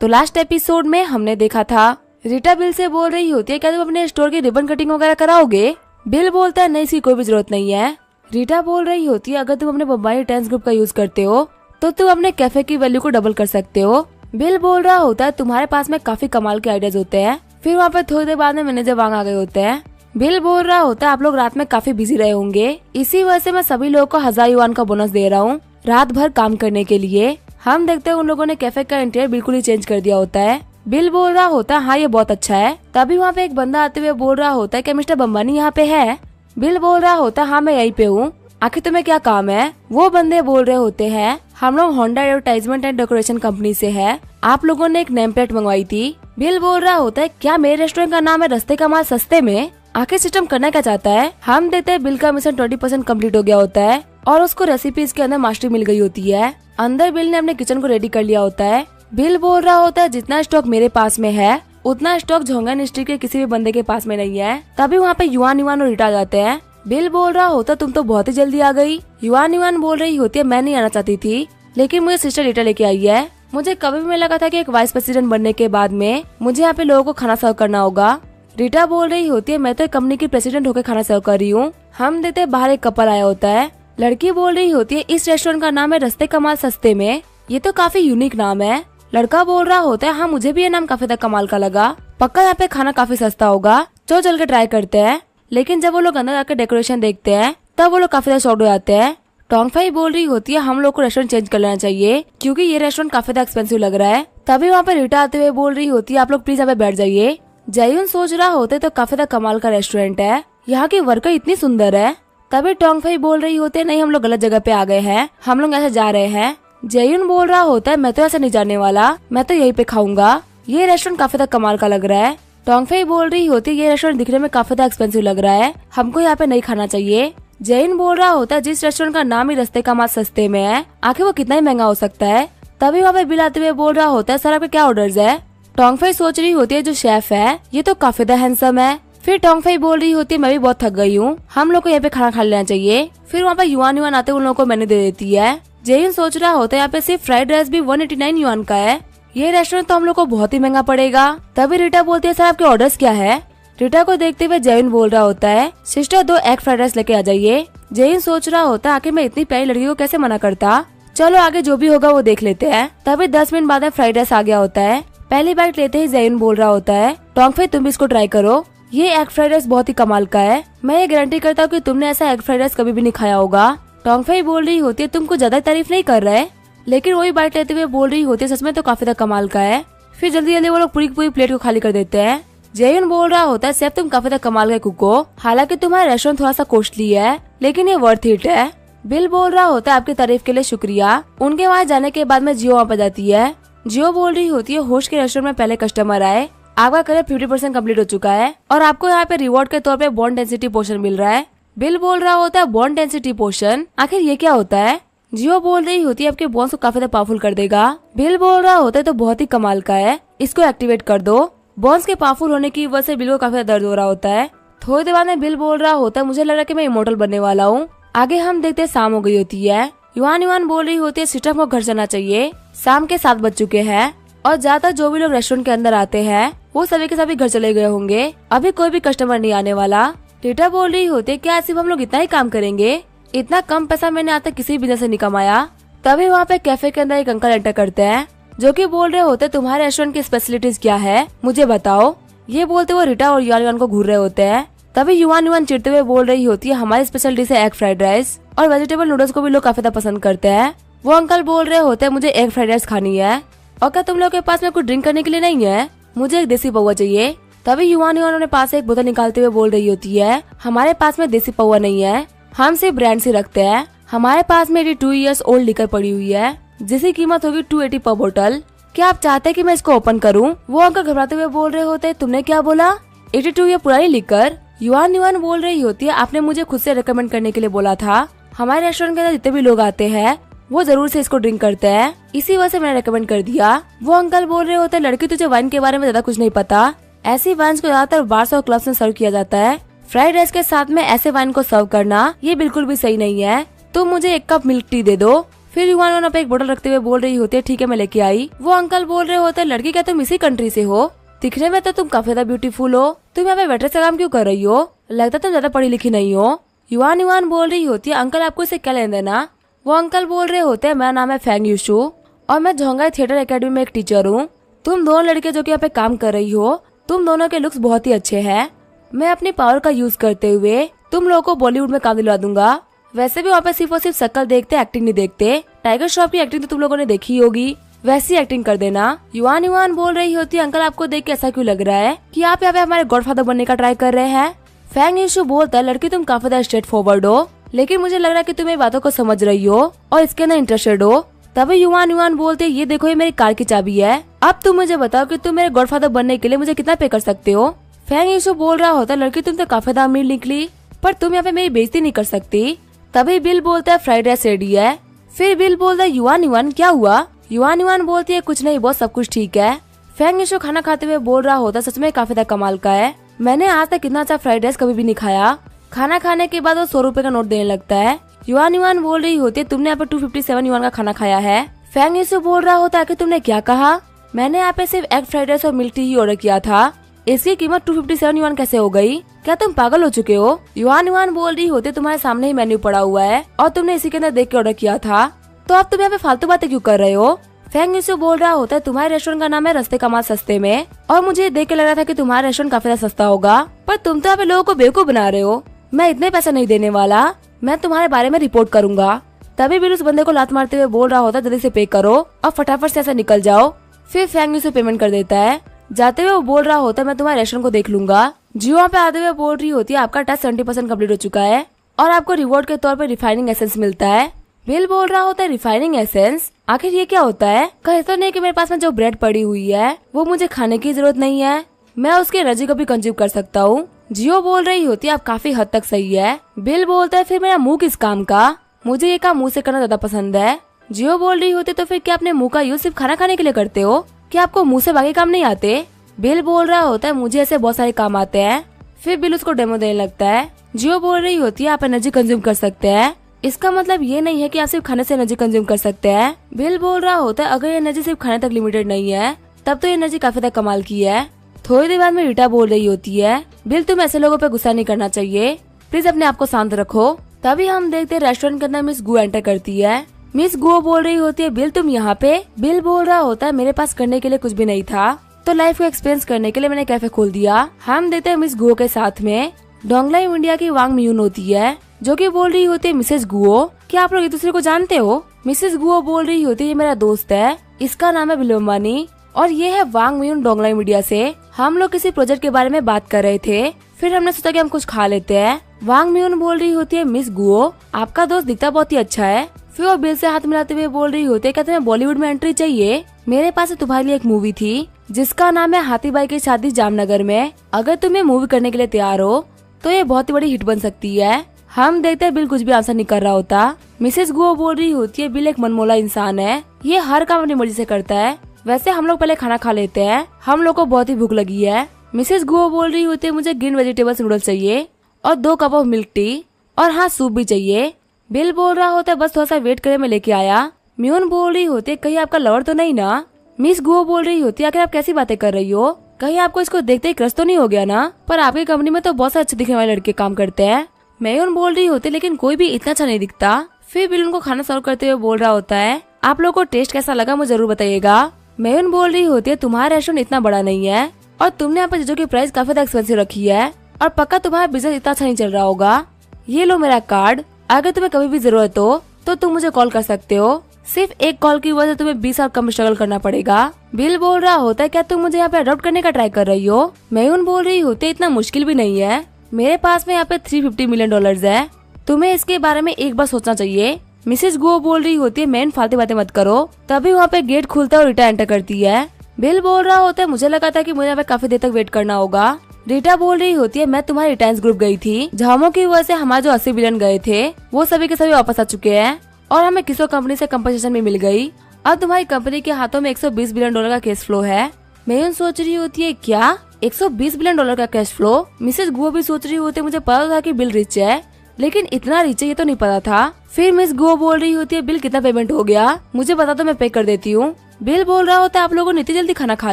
तो last episode में हमने देखा था रीटा बिल से बोल रही होती है क्या तुम अपने स्टोर की रिबन कटिंग वगैरह कराओगे। बिल बोलता है नहीं, इसकी कोई भी जरूरत नहीं है। रीटा बोल रही होती है अगर तुम अपने बम्बाई टेंस ग्रुप का यूज करते हो तो तुम अपने कैफे की वैल्यू को डबल कर सकते हो। बिल बोल रहा होता है तुम्हारे पास में काफी कमाल के आइडियाज होते हैं। फिर वहाँ पे थोड़ी देर बाद में मैनेजर वांग आ गए होते हैं। बिल बोल रहा होता है आप लोग रात में काफी बिजी रहे होंगे, इसी वजह से मैं सभी लोगों को 1000 युआन का बोनस दे रहा हूँ रात भर काम करने के लिए। हम देखते हैं उन लोगों ने कैफे का इंटीरियर बिल्कुल ही चेंज कर दिया होता है। बिल बोल रहा होता है हाँ ये बहुत अच्छा है। तभी वहाँ पे एक बंदा आते हुए बोल रहा होता है क्या मिस्टर बम्बानी यहाँ पे है। बिल बोल रहा होता है हाँ मैं यहीं पे हूँ, आखिर तुम्हें क्या काम है। वो बंदे बोल रहे होते हैं हम लोग Honda advertisement and decoration company से है, आप लोगों ने एक नेम प्लेट मंगवाई थी। बिल बोल रहा होता है क्या मेरे रेस्टोरेंट का नाम है रस्ते का माल सस्ते में, आखिर सिस्टम करना क्या चाहता है। हम देते हैं बिल का मिशन 20% कम्प्लीट हो गया होता है और उसको रेसिपीज के अंदर मास्टरी मिल गई होती है। अंदर बिल ने अपने किचन को रेडी कर लिया होता है। बिल बोल रहा होता है जितना स्टॉक मेरे पास में है उतना स्टॉक झोंगन स्ट्रीट के किसी भी बंदे के पास में नहीं है। तभी वहाँ पे युआन और रीटा आ जाते हैं। बिल बोल रहा होता तुम तो बहुत ही जल्दी आ गई। युआन बोल रही होती है मैं नहीं आना चाहती थी लेकिन मुझे सिस्टर रीटा लेके आई है। मुझे कभी भी लगा था कि एक वाइस प्रेसिडेंट बनने के बाद में मुझे यहाँ पे लोगों को खाना सर्व करना होगा। रीटा बोल रही होती है मैं तो कंपनी की प्रेसिडेंट होकर खाना सर्व कर रही हूँ। हम देते बाहर एक कपल आया होता है। लड़की बोल रही होती है इस रेस्टोरेंट का नाम है रस्ते का माल सस्ते में, ये तो काफी यूनिक नाम है। लड़का बोल रहा होता है हाँ मुझे भी ये नाम काफी कमाल का लगा, पक्का यहाँ पे खाना काफी सस्ता होगा, चलो चल के ट्राई करते हैं। लेकिन जब वो लोग अंदर जाकर डेकोरेशन देखते हैं तब वो लोग काफी ज्यादा शॉक्ड हो जाते हैं। टोंगफाई बोल रही होती है हम लोग को रेस्टोरेंट चेंज कर लेना चाहिए क्योंकि ये रेस्टोरेंट काफी ज्यादा एक्सपेंसिव लग रहा है। तभी वहाँ पे रीटा आते हुए बोल रही होती है आप लोग प्लीज यहाँ पे बैठ जाइए। जयून सोच रहा होते तो काफी ज्यादा कमाल का रेस्टोरेंट है, यहाँ की वर्कर इतनी सुंदर है। तभी टोंगफाई बोल रही होती है नहीं हम लोग गलत जगह पे आ गए हैं, हम लोग ऐसे जा रहे हैं। जयून बोल रहा होता है मैं तो ऐसे नहीं जाने वाला, मैं तो यहीं पे खाऊंगा, ये रेस्टोरेंट काफी ज्यादा कमाल का लग रहा है। टोंगफाई बोल रही होती है ये रेस्टोरेंट दिखने में काफी ज्यादा एक्सपेंसिव लग रहा है, हमको यहाँ पे नहीं खाना चाहिए। जैन बोल रहा होता है जिस रेस्टोरेंट का नाम ही रस्ते का माल सस्ते में है आखिर वो कितना ही महंगा हो सकता है। तभी वहाँ पे बिल आते हुए बोल रहा होता है सर आपके क्या ऑर्डर्स है। टोंगफाई सोच रही होती है जो शेफ है ये तो काफी ज्यादा हैंडसम है। फिर टोंगफाई बोल रही होती है मैं भी बहुत थक गई हूँ, हम लोग को यहाँ पे खाना खा लेना चाहिए। फिर वहाँ पे युआन आते उन लोगों को मेन्यू दे देती है। जैन सोच रहा होता है यहाँ पे सिर्फ फ्राइड राइस भी 189 युआन का है, ये रेस्टोरेंट तो हम लोग को बहुत ही महंगा पड़ेगा। तभी रीटा बोलती है सर आपके ऑर्डर्स क्या है। रीटा को देखते हुए जैन बोल रहा होता है सिस्टर 2 एग फ्राइड राइस लेके आ जाइए। जैन सोच रहा होता है आखिर मैं इतनी प्यारी लड़की को कैसे मना करता, चलो आगे जो भी होगा वो देख लेते हैं। तभी 10 मिनट बाद में फ्राइड राइस आ गया होता है। पहली बाइट लेते ही जैन बोल रहा होता है टोंगफाई तुम भी इसको ट्राई करो, ये एग फ्राइड राइस बहुत ही कमाल का है, मैं ये गारंटी करता हूँ कि तुमने ऐसा एग फ्राइड राइस कभी भी नहीं खाया होगा। टोंगफाई बोल रही होती है तुम कुछ ज्यादा तारीफ नहीं कर रहे, लेकिन वही बाइट लेते हुए बोल रही होती है सच में तो काफी कमाल का है। फिर जल्दी जल्दी वो लोग पूरी पूरी प्लेट को खाली कर देते हैं। जैन बोल रहा होता है सेफ तुम काफी कमाल का कुक हो, हालांकि तुम्हारा रेस्टोरेंट थोड़ा सा कॉस्टली है लेकिन ये वर्थ इट है। बिल बोल रहा होता है आपकी तारीफ के लिए शुक्रिया। उनके वहाँ जाने के बाद में जियो वहाँ पर जाती है। जियो बोल रही होती है होस्ट के रेस्टोरेंट में पहले कस्टमर आए, आपका करियर 50% कम्प्लीट हो चुका है और आपको यहाँ पे रिवॉर्ड के तौर पे बॉन्ड डेंसिटी पोशन मिल रहा है। बिल बोल रहा होता है बॉन्ड डेंसिटी पोशन, आखिर ये क्या होता है। जियो बोल रही होती है आपके बॉन्स को काफी ज्यादा पावरफुल कर देगा। बिल बोल रहा होता है तो बहुत ही कमाल का है, इसको एक्टिवेट कर दो। बॉन्स के पावरफुल होने की वजह से बिल को काफी ज्यादा दर्द हो रहा होता है। थोड़ी देर बाद में बिल बोल रहा होता है मुझे लग रहा है कि मैं इमोर्टल बनने वाला हूँ। आगे हम देखते हैं शाम हो गई होती है। युआन बोल रही होती है सिस्टर को घर जाना चाहिए, शाम के 7 बज चुके हैं और ज्यादातर जो भी लोग रेस्टोरेंट के अंदर आते हैं वो सभी के सभी घर चले गए होंगे, अभी कोई भी कस्टमर नहीं आने वाला। रीटा बोल रही होती है क्या सिर्फ हम लोग इतना ही काम करेंगे, इतना कम पैसा मैंने आज तक किसी बिजनेस से नहीं कमाया। तभी वहाँ पे कैफे के अंदर एक अंकल एंटर करते हैं जो कि बोल रहे होते तुम्हारे रेस्टोरेंट की स्पेशलिटीज क्या है मुझे बताओ। ये बोलते वो रीटा और युआन को घूर रहे होते हैं। तभी युआन चिढ़ते हुए बोल रही होती है हमारी स्पेशल डिश है एग फ्राइड राइस और वेजिटेबल नूडल्स को भी लोग काफी पसंद करते हैं। वो अंकल बोल रहे होते हैं मुझे एग फ्राइड राइस खानी है और क्या तुम लोग के पास में कुछ ड्रिंक करने के लिए नहीं है, मुझे एक देसी पौवा चाहिए। तभी युआन अपने पास एक बोतल निकालते हुए बोल रही होती है हमारे पास में देसी पौवा नहीं है, हम सिर्फ ब्रांड से रखते हैं, हमारे पास में 82 ईयर्स ओल्ड लिकर पड़ी हुई है जिसकी कीमत होगी 280 पर बोतल, क्या आप चाहते हैं कि मैं इसको ओपन करूं। वो अंकल घबराते हुए बोल रहे होते तुमने क्या बोला 82 ईयर पुरानी लिकर। युआन बोल रही होती है आपने मुझे खुद से रेकमेंड करने के लिए बोला था, हमारे रेस्टोरेंट के अंदर जितने भी लोग आते हैं वो जरूर से इसको ड्रिंक करते हैं, इसी वजह से मैंने रेकमेंड कर दिया। वो अंकल बोल रहे होते लड़की तुझे वाइन के बारे में ज्यादा कुछ नहीं पता, ऐसी वाइन को ज्यादातर बार्स और क्लब्स में सर्व किया जाता है, फ्राइड राइस के साथ में ऐसे वाइन को सर्व करना ये बिल्कुल भी सही नहीं है, तुम मुझे 1 कप मिल्क टी दे दो। फिर युवान वहाँ पे एक बोतल रखते हुए बोल रही होती है ठीक है मैं लेके आई। वो अंकल बोल रहे होते हैं लड़की क्या तुम इसी कंट्री से हो? दिखने में तो तुम काफी ज्यादा ब्यूटीफुल हो, तुम यहाँ पे वेट्रेस का काम क्यों कर रही हो? लगता तुम ज्यादा पढ़ी लिखी नहीं हो। युवान बोल रही होती है अंकल आपको इसे क्या लेन देना? वो अंकल बोल रहे होते हैं मेरा नाम है फेंग यूशु और मैं झोंगाई थिएटर एकेडमी में एक टीचर हूँ। तुम दोनों लड़के जो कि यहाँ पे काम कर रही हो, तुम दोनों के लुक्स बहुत ही अच्छे हैं। मैं अपनी पावर का यूज करते हुए तुम लोगों को बॉलीवुड में काम दिलवा दूंगा। वैसे भी वहाँ पे सिर्फ और सिर्फ शक्ल देखते, एक्टिंग नहीं देखते। टाइगर श्रॉफ की एक्टिंग तो तुम लोगों ने देखी होगी, वैसी एक्टिंग कर देना। युवान बोल रही होती है अंकल आपको देख के ऐसा क्यों लग रहा है कि आप यहाँ पे हमारे गॉडफादर बनने का ट्राई कर रहे हैं? फेंग यूशु बोलता है लड़की तुम काफी ज्यादा स्ट्रेट फॉरवर्ड हो, लेकिन मुझे लग रहा है कि तुम मेरी बातों को समझ रही हो और इसके अंदर इंटरेस्टेड हो। तभी युवान बोलते ये देखो ये मेरी कार की चाबी है, अब तुम मुझे बताओ कि तुम मेरे गॉडफादर बनने के लिए मुझे कितना पे कर सकते हो? फेंग यूशु बोल रहा होता है लड़की तुम तो काफी ज्यादा अमीर निकली, पर तुम यहाँ पे मेरी बेइज्जती नहीं कर सकती। तभी बिल बोलता है फ्राइड राइस रेडी है। फिर बिल बोलता है युवान क्या हुआ? युवान बोलती है कुछ नहीं बॉस सब कुछ ठीक है। फेंग यूशु खाना खाते हुए बोल रहा होता सच में काफी ज्यादा कमाल का है, मैंने आज तक इतना अच्छा फ्राइड राइस कभी भी नहीं खाया। खाना खाने के बाद वो 100 रुपए का नोट देने लगता है। युवान बोल रही होती है तुमने यहाँ पे 257 युवान का खाना खाया है। फेंग यूशु बोल रहा होता है कि तुमने क्या कहा? मैंने यहाँ पे सिर्फ एग फ्राइड राइस और मिल्क टी ही ऑर्डर किया था, इसकी कीमत 257 युवान कैसे हो गई? क्या तुम पागल हो चुके हो? युवान बोल रही होती तुम्हारे सामने ही मेन्यू पड़ा हुआ है और तुमने इसी के अंदर देख के ऑर्डर किया था, तो अब तुम यहाँ पे फालतू बातें क्यों कर रहे हो? फेंग यूशु बोल रहा होता है तुम्हारे रेस्टोरेंट का नाम है रस्ते का माल सस्ते में, और मुझे देख के लग रहा था कि तुम्हारा रेस्टोरेंट काफी ज्यादा सस्ता होगा, पर तुम तो यहाँ पे लोगों को बेवकूफ बना रहे हो। मैं इतने पैसा नहीं देने वाला, मैं तुम्हारे बारे में रिपोर्ट करूंगा। तभी बिल उस बंदे को लात मारते हुए बोल रहा होता जल्दी से पे करो और फटाफट से ऐसा निकल जाओ। फिर फेंग यूशु पेमेंट कर देता है। जाते हुए वो बोल रहा होता है मैं तुम्हारे रेस्टोरेंट को देख लूंगा। जियो पे आते हुए बोल रही होती है आपका टेस्ट 70% कम्प्लीट हो चुका है और आपको रिवॉर्ड के तौर पर रिफाइनिंग एसेंस मिलता है। बिल बोल रहा होता है रिफाइनिंग एसेंस, आखिर ये क्या होता है? कहे तो नहीं कि मेरे पास में जो ब्रेड पड़ी हुई है वो मुझे खाने की जरूरत नहीं है, मैं उसकी एनर्जी को भी कंज्यूम कर सकता हूँ। जियो बोल रही होती है आप काफी हद तक सही है। बिल बोलता है फिर मेरा मुंह किस काम का? मुझे ये काम मुंह से करना ज्यादा पसंद है। जियो बोल रही होती तो फिर क्या अपने मुंह का यूज सिर्फ खाना खाने के लिए करते हो? क्या आपको मुंह से बाकी काम नहीं आते? बिल बोल रहा होता है मुझे ऐसे बहुत सारे काम आते हैं। फिर बिल उसको डेमो देने लगता है। जियो बोल रही होती है आप एनर्जी कंज्यूम कर सकते हैं, इसका मतलब ये नहीं है कि आप सिर्फ खाने से एनर्जी कंज्यूम कर सकते हैं। बिल बोल रहा होता है अगर ये एनर्जी सिर्फ खाने तक लिमिटेड नहीं है तब तो ये एनर्जी काफी तक कमाल की है। थोड़ी देर बाद में रीटा बोल रही होती है बिल तुम ऐसे लोगों पे गुस्सा नहीं करना चाहिए, प्लीज अपने आप को शांत रखो। तभी हम देखते हैं रेस्टोरेंट के अंदर मिस गु एंटर करती है। मिस गु बोल रही होती है बिल तुम यहाँ पे? बिल बोल रहा होता है मेरे पास करने के लिए कुछ भी नहीं था, तो लाइफ को एक्सपीरियंस करने के लिए मैंने कैफे खोल दिया। हम देखते हैं मिस गुओ के साथ में डोंगलाई इंडिया की वांग मियून होती है, जो कि बोल रही होती है मिसेस गुओ क्या आप लोग एक दूसरे को जानते हो? मिसेस गुओ बोल रही होती है ये मेरा दोस्त है, इसका नाम है बिलोमानी और ये है वांग मियून डोंगलाई मीडिया से। हम लोग किसी प्रोजेक्ट के बारे में बात कर रहे थे, फिर हमने सोचा कि हम कुछ खा लेते हैं। वांग मियून बोल रही होती है मिस गुओ आपका दोस्त दिखता बहुत ही अच्छा है। फिर वो बिल से हाथ मिलाते हुए बोल रही होती है क्या तुम्हें बॉलीवुड में एंट्री चाहिए? मेरे पास तुम्हारे लिए एक मूवी थी जिसका नाम है हाथीबाई की शादी जामनगर में, अगर तुम्हें मूवी करने के लिए तैयार हो तो ये बहुत ही बड़ी हिट बन सकती है। हम देखते हैं बिल कुछ भी आंसर नहीं कर रहा होता। मिसेस गुओ बोल रही होती है बिल एक मनमोला इंसान है, ये हर काम अपनी मर्जी से करता है। वैसे हम लोग पहले खाना खा लेते हैं, हम लोग को बहुत ही भूख लगी है। मिसेस गुओ बोल रही होती है मुझे ग्रीन वेजिटेबल्स नूडल्स चाहिए और 2 कप ऑफ मिल्क टी और हाँ सूप भी चाहिए। बिल बोल रहा होता है बस थोड़ा सा वेट करे मैं लेके आया। म्यून बोल रही होती है कहीं आपका लवर तो नहीं ना? मिस गुओ बोल रही होती है आखिर आप कैसी बातें कर रही हो, कहीं आपको इसको देखते ही क्रश तो नहीं हो गया ना? पर आपकी कंपनी में तो बहुत से अच्छे दिखने वाले लड़के काम करते हैं। म्यून बोल रही होती है लेकिन कोई भी इतना अच्छा नहीं दिखता। फिर बिल उनको खाना सर्व करते हुए बोल रहा होता है आप लोग को टेस्ट कैसा लगा मुझे जरूर बताइएगा। म्यून बोल रही होती है तुम्हारा रेस्टोरेंट इतना बड़ा नहीं है और तुमने यहाँ पर चीजों की प्राइस काफी ज्यादा एक्सपेंसिव रखी है और पक्का तुम्हारा बिजनेस इतना अच्छा नहीं चल रहा होगा। ये लो मेरा कार्ड, अगर तुम्हें कभी भी जरूरत हो तो तुम मुझे कॉल कर सकते हो। सिर्फ एक कॉल की वजह से तुम्हें 20 साल कम स्ट्रगल करना पड़ेगा। बिल बोल रहा होता है क्या तुम मुझे यहाँ पे अडॉप्ट करने का ट्राई कर रही हो? म्यून बोल रही होती है इतना मुश्किल भी नहीं है, मेरे पास में यहाँ पे $350 मिलियन है, तुम्हें इसके बारे में एक बार सोचना चाहिए। मिसेस गुओ बोल रही होती है मैन फालतू बातें मत करो। तभी वहाँ पे गेट खुलता है और रीटा एंटर करती है। बिल बोल रहा होता है मुझे लगा था कि मुझे यहाँ पे काफी देर तक वेट करना होगा। रीटा बोल रही होती है मैं तुम्हारे रिटायर्स ग्रुप गई थी, झामों की वजह से हमारे जो 80 बिलियन गए थे वो सभी के सभी वापस आ चुके हैं और हमें किसी कंपनी से कंपनसेशन भी मिल गई। अब तुम्हारी कंपनी के हाथों में $120 बिलियन का कैश फ्लो है। मेयुन सोच रही होती है क्या $120 बिलियन का कैश फ्लो? मिसेस गुओ भी सोच रही होती है मुझे पता था कि बिल रिच है, लेकिन इतना रीच ये तो नहीं पता था। फिर मिस गुओ बोल रही होती है बिल कितना पेमेंट हो गया, मुझे बता दो मैं पे कर देती हूँ। बिल बोल रहा होता है आप लोगों ने इतनी जल्दी खाना खा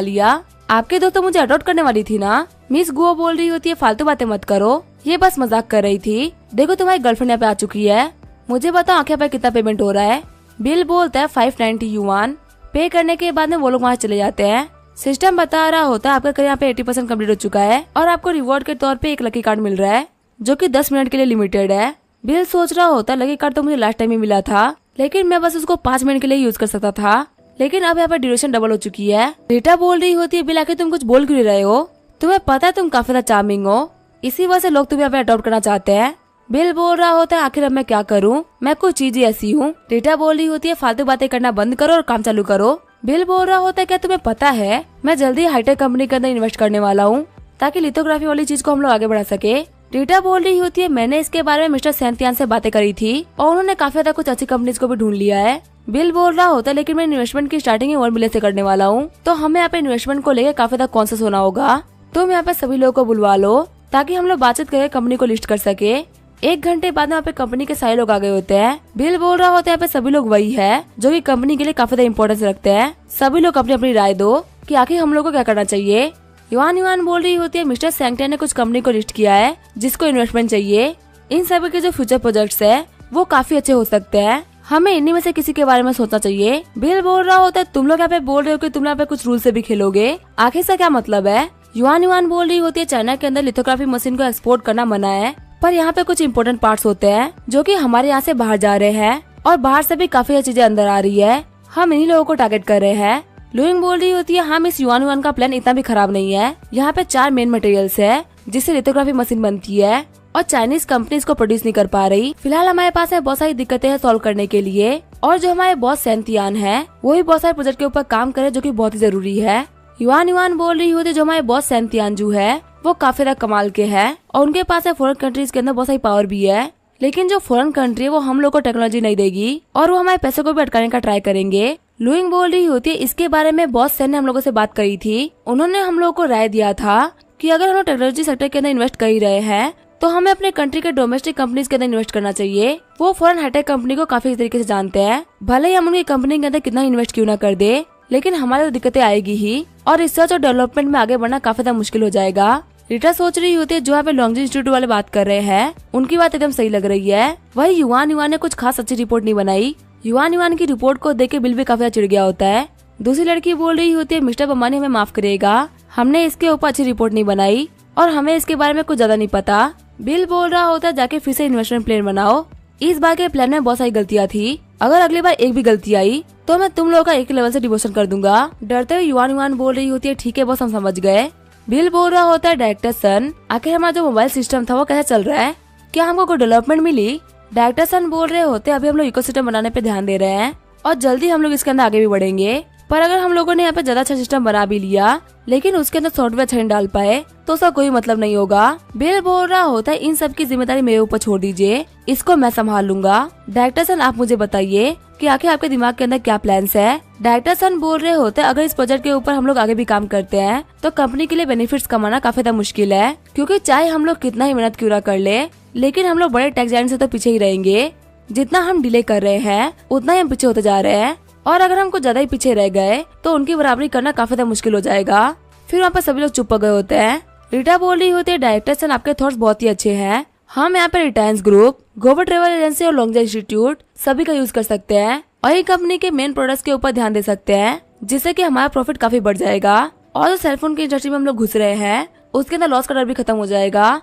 लिया, आपके दोस्त तो मुझे अडॉप्ट करने वाली थी ना। मिस गुओ बोल रही होती है फालतू बातें मत करो, ये बस मजाक कर रही थी। देखो तुम्हारी गर्लफ्रेंड यहाँ पे आ चुकी है, मुझे बताओ आखिर पे कितना पेमेंट हो रहा है। बिल बोलता है 590 युआन। पे करने के बाद में वो लोग वहाँ चले जाते हैं। सिस्टम बता रहा होता है आपका करियर यहाँ पे 80% कम्प्लीट हो चुका है और आपको रिवॉर्ड के तौर पे एक लकी कार्ड मिल रहा है जो कि 10 मिनट के लिए लिमिटेड है। बिल सोच रहा होता है लकी कार्ड तो मुझे लास्ट टाइम ही मिला था, लेकिन मैं बस उसको 5 मिनट के लिए यूज कर सकता था, लेकिन अब यहाँ पर ड्यूरेशन डबल हो चुकी है। रीटा बोल रही होती है बिल आखिर तुम कुछ बोल क्यों रहे हो, तुम्हें पता है तुम काफी ज्यादा चार्मिंग हो, इसी वजह से लोग तुम्हें यहाँ पे अडॉप्ट करना चाहते हैं। बिल बोल रहा होता है आखिर अब मैं क्या करूं, मैं कुछ चीजें ऐसी हूँ। रीटा बोल रही होती है फालतू बातें करना बंद करो और काम चालू करो। बिल बोल रहा होता है क्या तुम्हें पता है मैं जल्दी हाईटेक कंपनी के अंदर इन्वेस्ट करने वाला हूँ ताकि लिथोग्राफी वाली चीज को हम लोग आगे बढ़ा सके। रीटा बोल रही होती है मैंने इसके बारे में मिस्टर सैंतियान से बातें करी थी और उन्होंने काफी ज्यादा कुछ अच्छी कंपनीज को भी ढूंढ लिया है। बिल बोल रहा होता है लेकिन मैं इन्वेस्टमेंट की स्टार्टिंग 1 मिलियन से करने वाला हूँ, तो हमें यहाँ पे इन्वेस्टमेंट को लेकर काफी ज्यादा कॉन्शियस होना होगा। तुम यहाँ पे सभी लोगों को बुलवा लो ताकि हम लोग बातचीत करके कंपनी को लिस्ट कर सके। 1 घंटे बाद यहाँ पे कंपनी के सारे लोग आ गए होते हैं। बिल बोल रहा होता है यहाँ पे सभी लोग वही है जो कि कंपनी के लिए काफी ज्यादा इंपॉर्टेंस रखते हैं। सभी लोग अपनी अपनी राय दो कि आखिर हम लोग को क्या करना चाहिए। युआन बोल रही होती है मिस्टर सैंगटियन ने कुछ कंपनी को लिस्ट किया है जिसको इन्वेस्टमेंट चाहिए। इन सभी के जो फ्यूचर प्रोजेक्ट्स है वो काफी अच्छे हो सकते हैं, हमें इन्हीं में से किसी के बारे में सोचना चाहिए। बिल बोल रहा होता है तुम लोग यहाँ पे बोल रहे हो कि तुम यहाँ पे कुछ रूल से भी खेलोगे, आखिर से क्या मतलब है। युआन बोल रही होती है चाइना के अंदर लिथोग्राफी मशीन को एक्सपोर्ट करना मना है, पर यहाँ पे कुछ इम्पोर्टेंट पार्ट्स होते हैं जो कि हमारे यहाँ से बाहर जा रहे हैं और बाहर से भी काफी चीजें अंदर आ रही है, हम इन्हीं लोगों को टारगेट कर रहे हैं। लुइंग बोल रही होती है हाँ मिस युआन का प्लान इतना भी खराब नहीं है, यहाँ पे 4 मेन मटेरियल्स है जिससे लिथोग्राफी मशीन बनती है और चाइनीज कंपनी इसको प्रोड्यूस नहीं कर पा रही। फिलहाल हमारे पास है बहुत सारी दिक्कतें हैं सॉल्व करने के लिए, और जो हमारे बॉस सैंतियान है वो भी बहुत सारे प्रोजेक्ट के ऊपर काम करे जो कि बहुत ही जरूरी है। युआन बोल रही होती है जो हमारे बॉस सैंतियान जो है वो काफी ज्यादा कमाल के हैं और उनके पास है फॉरेन कंट्रीज के अंदर बहुत सारी पावर भी है, लेकिन जो फॉरेन कंट्री है वो हम लोग को टेक्नोलॉजी नहीं देगी और वो हमारे पैसे को भी अटकाने का ट्राई करेंगे। लुइंग बोल रही होती है इसके बारे में बॉस सैन ने हम लोगों से बात करी थी, उन्होंने हम लोगों को राय दिया था कि अगर हम लोग टेक्नोलॉजी सेक्टर के अंदर इन्वेस्ट कर ही रहे हैं तो हमें अपने कंट्री के डोमेस्टिक कंपनीज के अंदर इन्वेस्ट करना चाहिए। वो फॉरेन हाईटेक कंपनी को काफी तरीके से जानते हैं, भले ही हम उनकी कंपनी के अंदर कितना इन्वेस्ट क्यों ना कर दे, लेकिन हमारे तो दिक्कतें आएगी ही और रिसर्च और डेवलपमेंट में आगे बढ़ना काफी ज्यादा मुश्किल हो जाएगा। रीटा सोच रही होती है जो यहाँ पे लॉन्गजी इंस्टीट्यूट वाले बात कर रहे हैं उनकी बात एकदम सही लग रही है। वही युआन ने कुछ खास अच्छी रिपोर्ट नहीं बनाई। युआन की रिपोर्ट को देख के बिल भी काफी ज्यादा चिढ़ गया होता है। दूसरी लड़की बोल रही होती है मिस्टर बम्बानी हमें माफ करिएगा, हमने इसके ऊपर अच्छी रिपोर्ट नहीं बनाई और हमें इसके बारे में कुछ ज्यादा नहीं पता। बिल बोल रहा होता है जाके फिर से इन्वेस्टमेंट प्लान बनाओ, इस बार के प्लान में बहुत सारी गलतियाँ थी, अगर अगली बार एक भी गलती आई तो मैं तुम लोगों का एक लेवल से डिमोशन कर दूंगा। डरते हुए युआन बोल रही होती है ठीक है बॉस हम समझ गए। बिल बोल रहा होता है डायरेक्टर सन आखिर हमारा जो मोबाइल सिस्टम था वो कैसे चल रहा है, क्या हमको कोई डेवलपमेंट मिली। डायरेक्टर सन बोल रहे होते अभी हम लोग इकोसिस्टम बनाने पे ध्यान दे रहे हैं और जल्दी हम लोग इसके अंदर आगे भी बढ़ेंगे, पर अगर हम लोगों ने यहाँ पे ज्यादा अच्छा सिस्टम बना भी लिया लेकिन उसके अंदर सॉफ्टवेयर अच्छा नहीं डाल पाए तो उसका कोई मतलब नहीं होगा। बिल बोल रहा होता है इन सब की जिम्मेदारी मेरे ऊपर छोड़ दीजिए, इसको मैं संभाल लूंगा। डायरेक्टर सन आप मुझे बताइए कि आखिर आपके दिमाग के अंदर क्या प्लान्स है। डायरेक्टर सन बोल रहे होते हैं अगर इस प्रोजेक्ट के ऊपर हम लोग आगे भी काम करते हैं तो कंपनी के लिए बेनिफिट्स कमाना काफी ज्यादा मुश्किल है, क्योंकि चाहे हम लोग कितना ही मेहनत क्यों ना कर ले लेकिन हम लोग बड़े टेक जायंट से तो पीछे ही रहेंगे। जितना हम डिले कर रहे हैं उतना ही हम पीछे होते जा रहे हैं और अगर हम कुछ ज्यादा ही पीछे रह गए तो उनकी बराबरी करना काफी ज्यादा मुश्किल हो जाएगा। फिर वहाँ पर सभी लोग चुप हो गए होते हैं। रीटा बोल रही होती है डायरेक्टर सन आपके थॉट्स बहुत ही अच्छे हैं, हम यहाँ पे रिटायंस ग्रुप, गोवा ट्रेवल एजेंसी और लॉन्गजा इंस्टीट्यूट सभी का यूज कर सकते हैं और ये कंपनी के मेन प्रोडक्ट्स के ऊपर ध्यान दे सकते हैं जिससे कि हमारा प्रॉफिट काफी बढ़ जाएगा और जो सेलफोन की इंडस्ट्री में हम लोग घुस रहे हैं उसके अंदर लॉस का डर भी खत्म हो जाएगा।